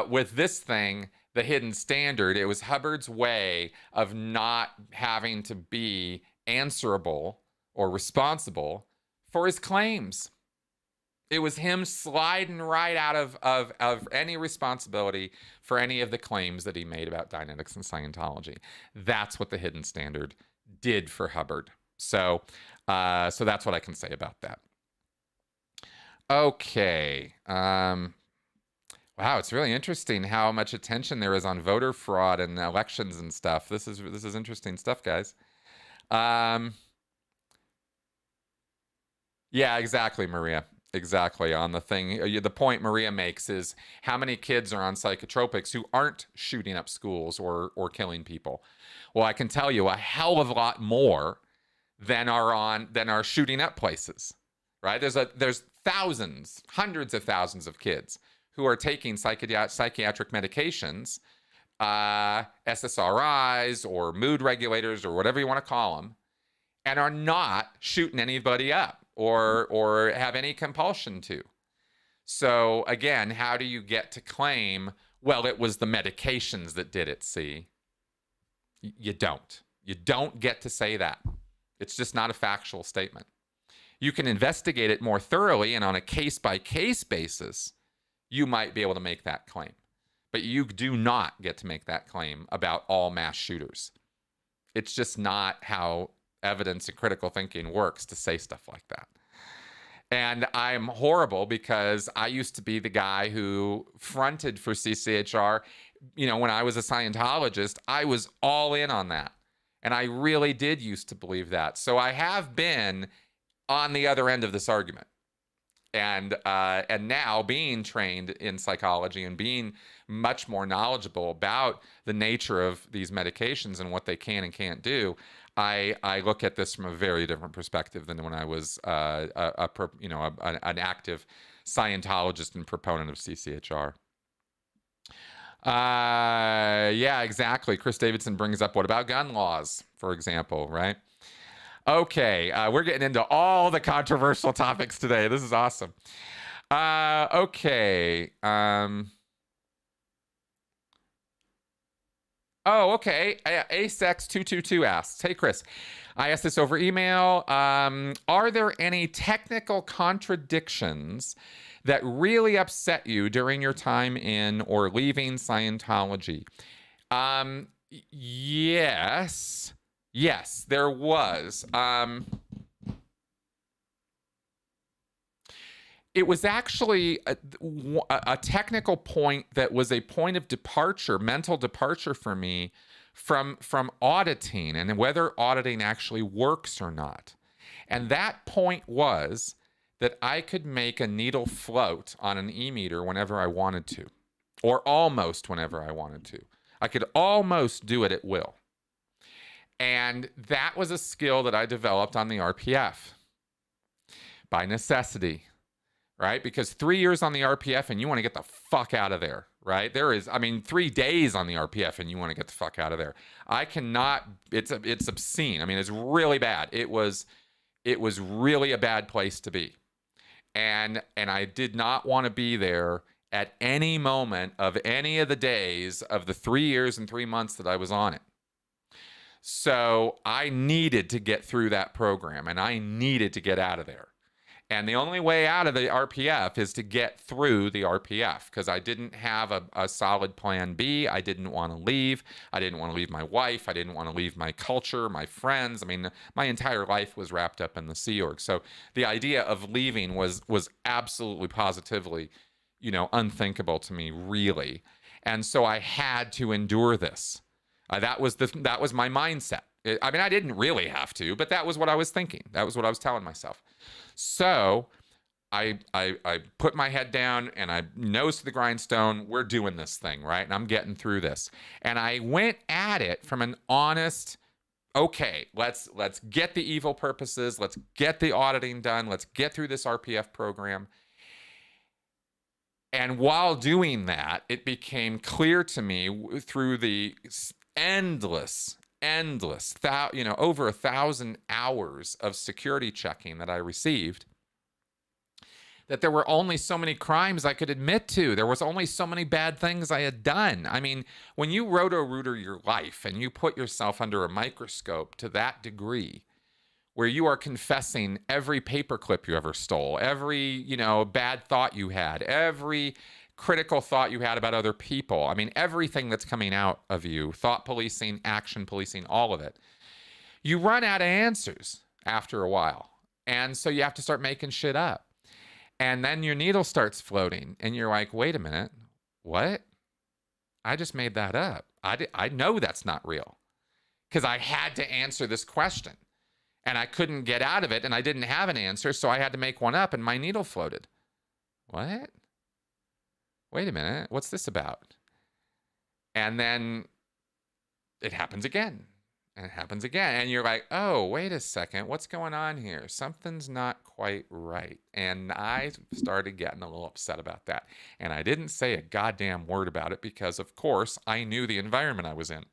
Speaker 1: with this thing, the hidden standard, it was Hubbard's way of not having to be answerable or responsible for his claims. It was him sliding right out of any responsibility for any of the claims that he made about Dianetics and Scientology. That's what the hidden standard did for Hubbard. So that's what I can say about that. Okay. Wow, it's really interesting how much attention there is on voter fraud and elections and stuff. This is interesting stuff, guys. Yeah, exactly, Maria. Exactly. On the thing, the point Maria makes is how many kids are on psychotropics who aren't shooting up schools or killing people. Well, I can tell you a hell of a lot more than are shooting up places, right? There's thousands, hundreds of thousands of kids who are taking psychiatric medications, SSRIs or mood regulators or whatever you want to call them, and are not shooting anybody up or have any compulsion to. So again, how do you get to claim, well, it was the medications that did it, see? You don't. You don't get to say that. It's just not a factual statement. You can investigate it more thoroughly, and on a case-by-case basis, you might be able to make that claim. But you do not get to make that claim about all mass shooters. It's just not how evidence and critical thinking works to say stuff like that. And I'm horrible because I used to be the guy who fronted for CCHR. You know, when I was a Scientologist, I was all in on that. And I really did used to believe that. So I have been on the other end of this argument. And now being trained in psychology and being much more knowledgeable about the nature of these medications and what they can and can't do, I look at this from a very different perspective than when I was an active Scientologist and proponent of CCHR. Yeah, exactly. Chris Davidson brings up, what about gun laws, for example, right? Okay, we're getting into all the controversial topics today. This is awesome. Okay. Oh, okay. Asex222 asks, hey, Chris, I asked this over email. Are there any technical contradictions that really upset you during your time in or leaving Scientology? Yes. Yes, there was. It was actually a technical point that was a point of departure, mental departure for me from auditing and whether auditing actually works or not. And that point was that I could make a needle float on an e-meter whenever I wanted to, or almost whenever I wanted to. I could almost do it at will. And that was a skill that I developed on the RPF by necessity, right? Because 3 years on the RPF and you want to get the fuck out of there, right? 3 days on the RPF and you want to get the fuck out of there. I cannot, it's obscene. I mean, it's really bad. It was really a bad place to be. And I did not want to be there at any moment of any of the days of the 3 years and 3 months that I was on it. So I needed to get through that program and I needed to get out of there. And the only way out of the RPF is to get through the RPF, because I didn't have a solid plan B. I didn't want to leave. I didn't want to leave my wife. I didn't want to leave my culture, my friends. I mean, my entire life was wrapped up in the Sea Org. So the idea of leaving was absolutely positively, unthinkable to me, really. And so I had to endure this. That was my mindset. I didn't really have to, but that was what I was thinking. That was what I was telling myself. So I put my head down and I nose to the grindstone. We're doing this thing, right? And I'm getting through this. And I went at it from an honest, okay, let's get the evil purposes. Let's get the auditing done. Let's get through this RPF program. And while doing that, it became clear to me through the endless, over 1,000 hours of security checking that I received, that there were only so many crimes I could admit to. There was only so many bad things I had done. I mean, when you roto-rooter your life and you put yourself under a microscope to that degree, where you are confessing every paperclip you ever stole, every, bad thought you had, every critical thought you had about other people. I mean, everything that's coming out of you, thought policing, action policing, all of it. You run out of answers after a while. And so you have to start making shit up. And then your needle starts floating and you're like, wait a minute, what? I just made that up. I know that's not real, because I had to answer this question and I couldn't get out of it and I didn't have an answer. So I had to make one up and my needle floated. What? Wait a minute, what's this about? And then it happens again, and it happens again. And you're like, oh, wait a second, what's going on here? Something's not quite right. And I started getting a little upset about that. And I didn't say a goddamn word about it because, of course, I knew the environment I was in.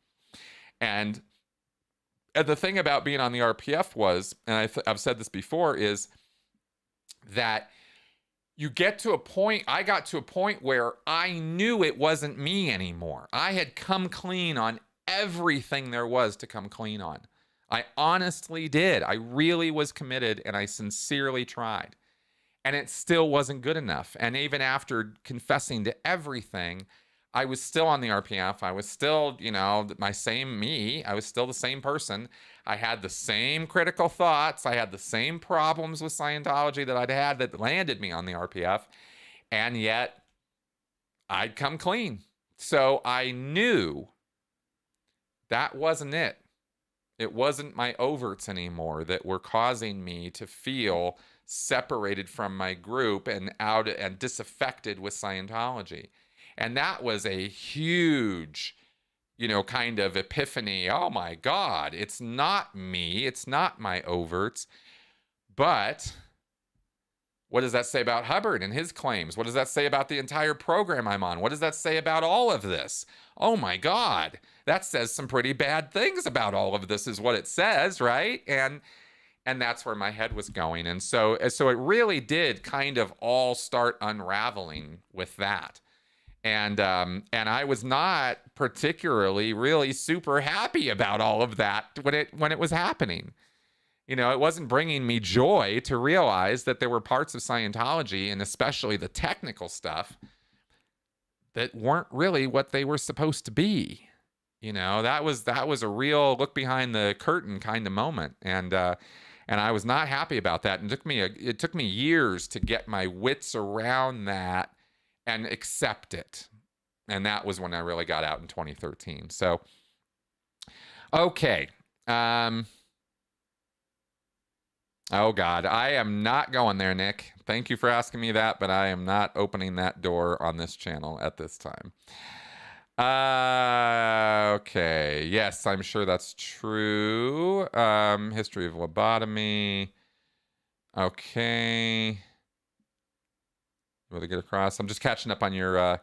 Speaker 1: And the thing about being on the RPF was, and I've said this before, is that you get to a point, I got to a point where I knew it wasn't me anymore. I had come clean on everything there was to come clean on. I honestly did. I really was committed and I sincerely tried. And it still wasn't good enough. And even after confessing to everything, I was still on the RPF. I was still, my same me. I was still the same person. I had the same critical thoughts. I had the same problems with Scientology that I'd had that landed me on the RPF. And yet I'd come clean. So I knew that wasn't it. It wasn't my overts anymore that were causing me to feel separated from my group and out and disaffected with Scientology. And that was a huge, kind of epiphany. Oh my God, it's not me. It's not my overts. But what does that say about Hubbard and his claims? What does that say about the entire program I'm on? What does that say about all of this? Oh my God, that says some pretty bad things about all of this is what it says, right? And that's where my head was going. And so it really did kind of all start unraveling with that. And I was not particularly really super happy about all of that when it was happening. It wasn't bringing me joy to realize that there were parts of Scientology, and especially the technical stuff, that weren't really what they were supposed to be. That was a real look behind the curtain kind of moment, and I was not happy about that. And it took me years to get my wits around that and accept it. And that was when I really got out in 2013. So, okay. Oh God, I am not going there, Nick. Thank you for asking me that, but I am not opening that door on this channel at this time. Okay. Yes, I'm sure that's true. History of lobotomy. Okay. Really get across. I'm just catching up on your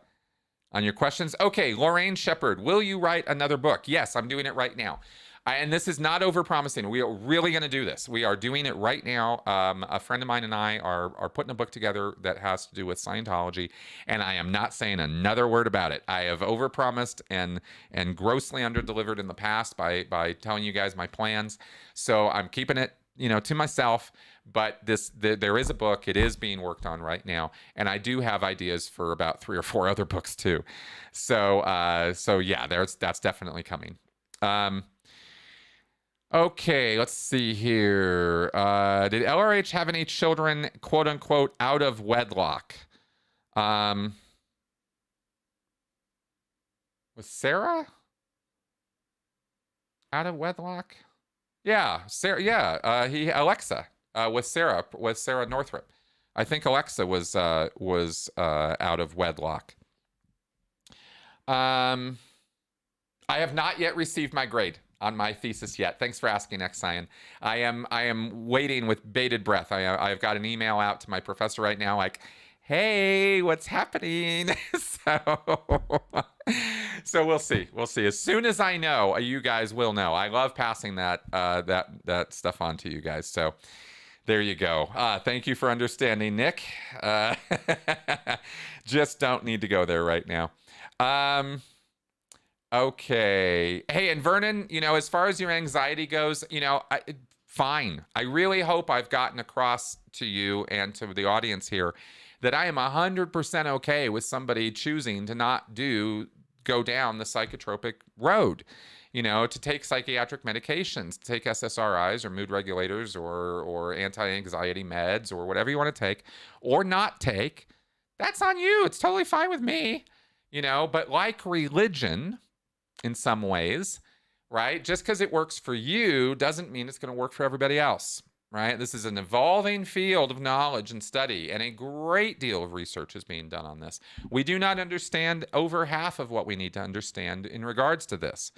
Speaker 1: questions. Okay, Lorraine Shepard, will you write another book? Yes, I'm doing it right now. And this is not overpromising. We are really going to do this. We are doing it right now. A friend of mine and I are putting a book together that has to do with Scientology, and I am not saying another word about it. I have overpromised and grossly underdelivered in the past by telling you guys my plans. So I'm keeping it, to myself. But there is a book. It is being worked on right now, and I do have ideas for about 3 or 4 other books too. So yeah, that's definitely coming. Okay, let's see here. Did LRH have any children, quote unquote, out of wedlock? Was Sarah out of wedlock? Yeah, Sarah. Yeah, Alexa with Sarah Northrup. I think Alexa was out of wedlock. I have not yet received my grade on my thesis yet. Thanks for asking, Xian. I am waiting with bated breath. I've got an email out to my professor right now, like, hey, what's happening? So we'll see. We'll see. As soon as I know, you guys will know. I love passing that stuff on to you guys. So there you go. Thank you for understanding, Nick. Just don't need to go there right now. Okay. Hey, and Vernon, as far as your anxiety goes, fine. I really hope I've gotten across to you and to the audience here that I am 100% okay with somebody choosing to not go down the psychotropic road, to take psychiatric medications, to take SSRIs or mood regulators or anti-anxiety meds or whatever you want to take or not take. That's on you. It's totally fine with me, but like religion, in some ways, right? Just because it works for you doesn't mean it's going to work for everybody else, right? This is an evolving field of knowledge and study, and a great deal of research is being done on this. We do not understand over half of what we need to understand in regards to this.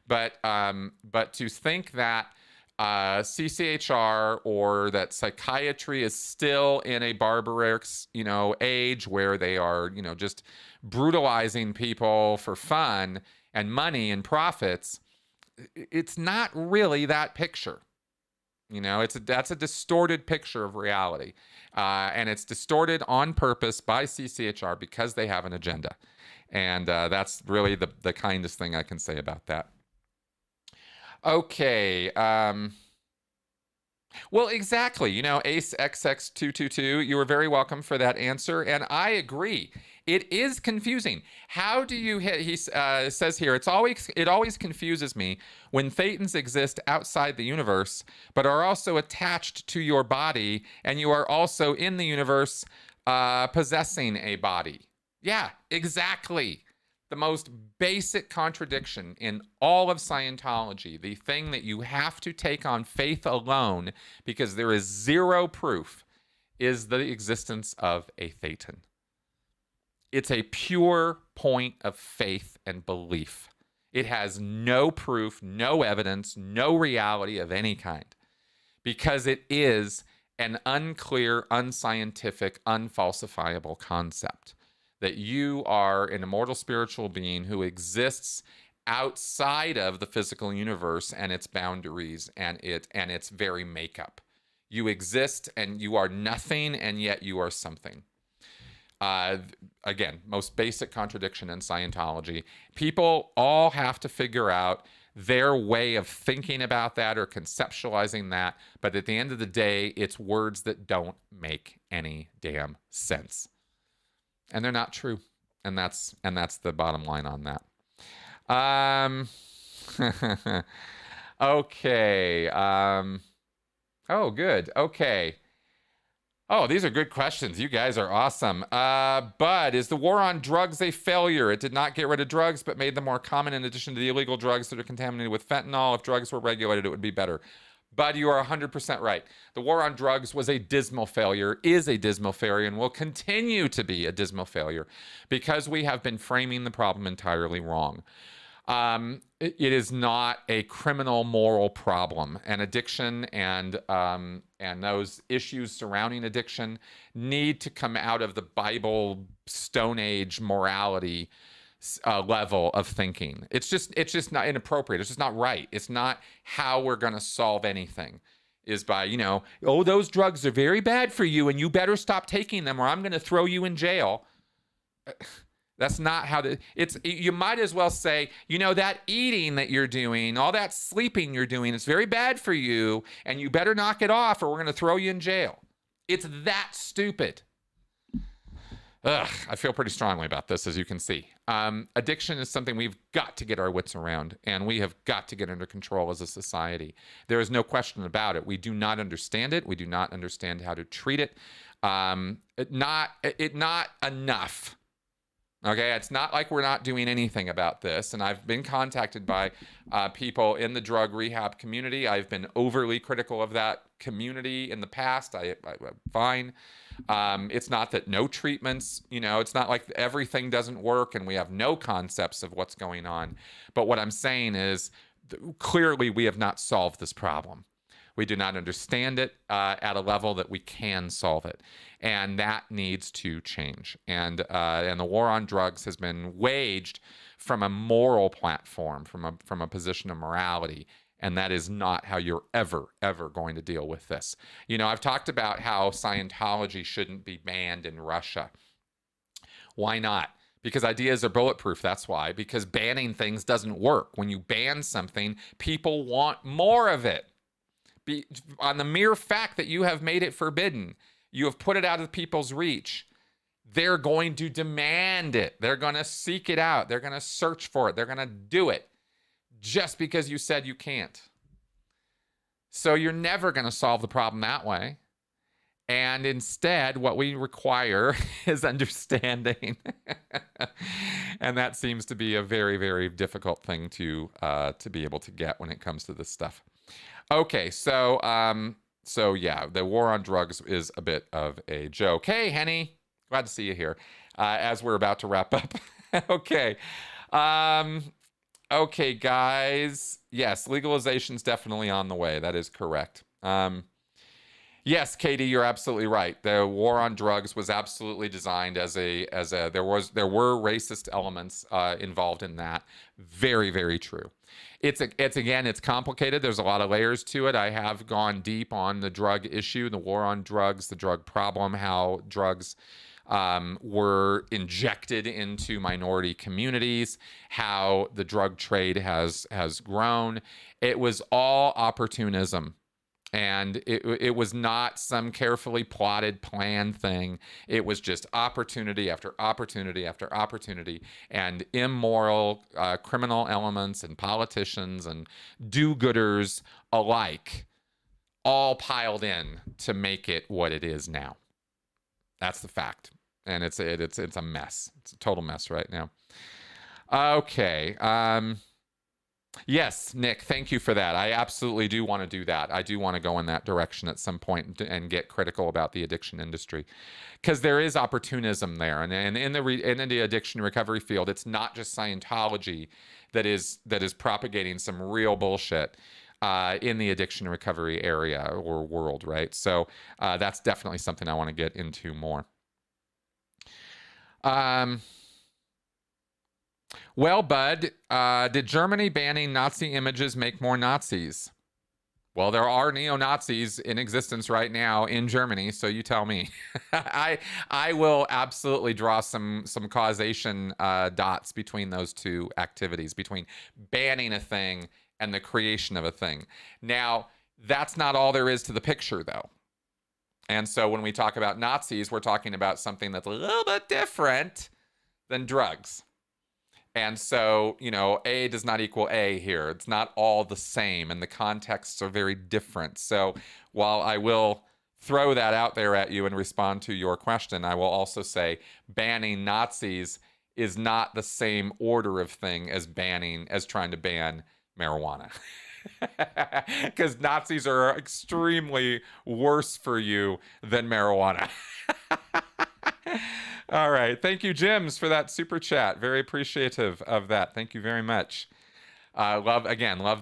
Speaker 1: But to think that CCHR or that psychiatry is still in a barbaric, age where they are, just brutalizing people for fun and money and profits, it's not really that picture. That's a distorted picture of reality. And it's distorted on purpose by CCHR because they have an agenda. And that's really the kindest thing I can say about that. Okay. Well, exactly. Ace XX222, you were very welcome for that answer. And I agree. It is confusing. How do you hit? He says here, it always confuses me when thetans exist outside the universe, but are also attached to your body, and you are also in the universe, possessing a body. Yeah, exactly. The most basic contradiction in all of Scientology, the thing that you have to take on faith alone because there is zero proof, is the existence of a thetan. It's a pure point of faith and belief. It has no proof, no evidence, no reality of any kind, because it is an unclear, unscientific, unfalsifiable concept that you are an immortal spiritual being who exists outside of the physical universe and its boundaries and its very makeup. You exist and you are nothing, and yet you are something. Again, most basic contradiction in Scientology. People all have to figure out their way of thinking about that or conceptualizing that, but at the end of the day, it's words that don't make any damn sense. And they're not true. And that's the bottom line on that. Okay. Oh, good. Okay. Oh, these are good questions. You guys are awesome. Bud, is the war on drugs a failure? It did not get rid of drugs, but made them more common in addition to the illegal drugs that are contaminated with fentanyl. If drugs were regulated, it would be better. Bud, you are 100% right. The war on drugs was a dismal failure, is a dismal failure, and will continue to be a dismal failure because we have been framing the problem entirely wrong. It is not a criminal moral problem, and addiction and those issues surrounding addiction need to come out of the Bible Stone Age morality level of thinking. It's just not inappropriate. It's just not right. It's not how we're going to solve anything, is by, oh, those drugs are very bad for you and you better stop taking them or I'm going to throw you in jail. That's not how you might as well say, that eating that you're doing, all that sleeping you're doing, it's very bad for you and you better knock it off or we're going to throw you in jail. It's that stupid. Ugh, I feel pretty strongly about this, as you can see. Addiction is something we've got to get our wits around, and we have got to get under control as a society. There is no question about it. We do not understand it. We do not understand how to treat it. Not enough. Okay, it's not like we're not doing anything about this. And I've been contacted by people in the drug rehab community. I've been overly critical of that community in the past. I'm fine. It's not that no treatments, it's not like everything doesn't work and we have no concepts of what's going on. But what I'm saying is clearly we have not solved this problem. We do not understand it at a level that we can solve it. And that needs to change. And the war on drugs has been waged from a moral platform, from a position of morality. And that is not how you're ever going to deal with this. I've talked about how Scientology shouldn't be banned in Russia. Why not? Because ideas are bulletproof, that's why. Because banning things doesn't work. When you ban something, people want more of it. On the mere fact that you have made it forbidden, you have put it out of people's reach, they're going to demand it. They're going to seek it out. They're going to search for it. They're going to do it just because you said you can't. So you're never going to solve the problem that way. And instead, what we require is understanding. And that seems to be a very, very difficult thing to be able to get when it comes to this stuff. Okay, so yeah, the war on drugs is a bit of a joke. Hey, Henny, glad to see you here. As we're about to wrap up. Okay. Okay, guys. Yes, legalization's definitely on the way. That is correct. Yes, Katie, you're absolutely right. The war on drugs was absolutely designed as there were racist elements involved in that. Very, very true. It's complicated. There's a lot of layers to it. I have gone deep on the drug issue, the war on drugs, the drug problem, how drugs were injected into minority communities, how the drug trade has grown. It was all opportunism. And it was not some carefully plotted, planned thing. It was just opportunity after opportunity after opportunity, and immoral criminal elements and politicians and do-gooders alike all piled in to make it what it is now. That's the fact. And it's a mess. It's a total mess right now. Okay. Yes, Nick, thank you for that. I absolutely do want to do that. I do want to go in that direction at some point and get critical about the addiction industry, because there is opportunism there. And in the addiction recovery field, it's not just Scientology that is propagating some real bullshit in the addiction recovery area or world, right? So that's definitely something I want to get into more. Well, Bud, did Germany banning Nazi images make more Nazis? Well, there are neo-Nazis in existence right now in Germany, so you tell me. I will absolutely draw some causation dots between those two activities, between banning a thing and the creation of a thing. Now, that's not all there is to the picture, though. And so when we talk about Nazis, we're talking about something that's a little bit different than drugs. And so, you know, A does not equal A here. It's not all the same, and the contexts are very different. So while I will throw that out there at you and respond to your question, I will also say banning Nazis is not the same order of thing as trying to ban marijuana. Because Nazis are extremely worse for you than marijuana. All right. Thank you, Jims, for that super chat. Very appreciative of that. Thank you very much. Love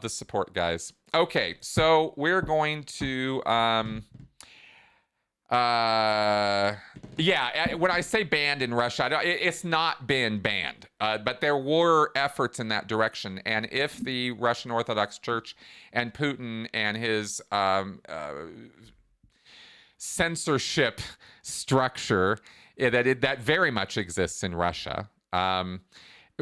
Speaker 1: the support, guys. Okay, so we're going to yeah, when I say banned in Russia, it's not been banned, but there were efforts in that direction. And if the Russian Orthodox Church and Putin and his censorship structure that very much exists in Russia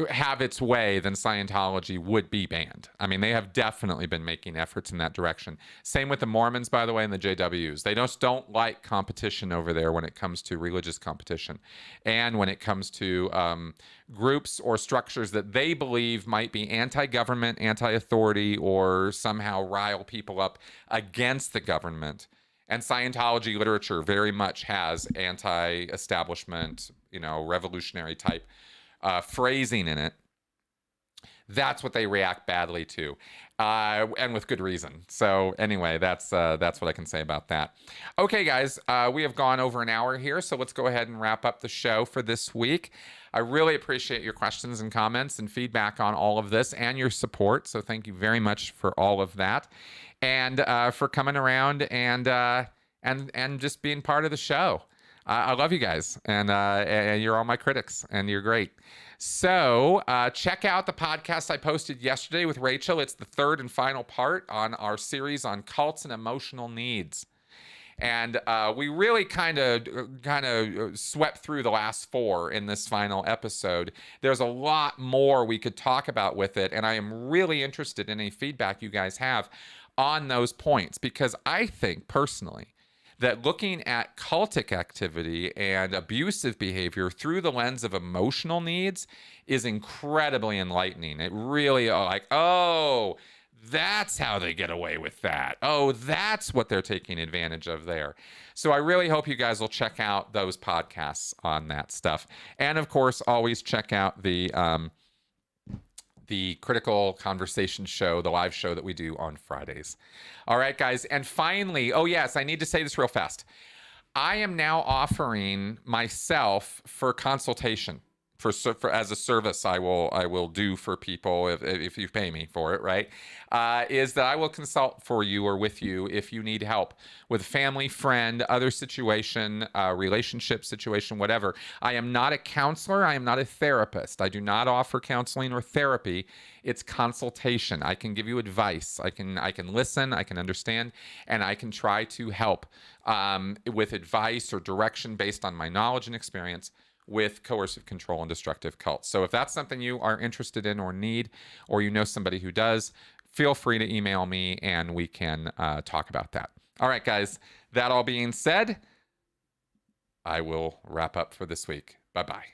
Speaker 1: have its way, then Scientology would be banned. I mean, they have definitely been making efforts in that direction. Same with the Mormons, by the way, and the JWs. They just don't like competition over there when it comes to religious competition, and when it comes to groups or structures that they believe might be anti-government, anti-authority, or somehow rile people up against the government. And Scientology literature very much has anti-establishment, revolutionary type phrasing in it. That's what they react badly to, and with good reason. So anyway, that's what I can say about that. Okay, guys, we have gone over an hour here, so let's go ahead and wrap up the show for this week. I really appreciate your questions and comments and feedback on all of this and your support. So thank you very much for all of that, and for coming around and just being part of the show. I love you guys, and you're all my critics, and you're great. So check out the podcast I posted yesterday with Rachel. It's the third and final part on our series on cults and emotional needs. And we really kind of swept through the last four in this final episode. There's a lot more we could talk about with it, and I am really interested in any feedback you guys have on those points, because I think personally that looking at cultic activity and abusive behavior through the lens of emotional needs is incredibly enlightening. It really, oh, that's how they get away with that. Oh, that's what they're taking advantage of there. So I really hope you guys will check out those podcasts on that stuff. And of course, always check out the Critical Conversation show, the live show that we do on Fridays. All right, guys. And finally, oh yes, I need to say this real fast. I am now offering myself for consultation for as a service I will do for people if you pay me for it, right? Is that I will consult for you or with you if you need help with family, friend, other situation, relationship situation, whatever. I am not a counselor. I am not a therapist. I do not offer counseling or therapy. It's consultation. I can give you advice. I can listen. I can understand, and I can try to help with advice or direction based on my knowledge and experience with coercive control and destructive cults. So if that's something you are interested in or need, or you know somebody who does, feel free to email me and we can talk about that. All right, guys. That all being said, I will wrap up for this week. Bye-bye.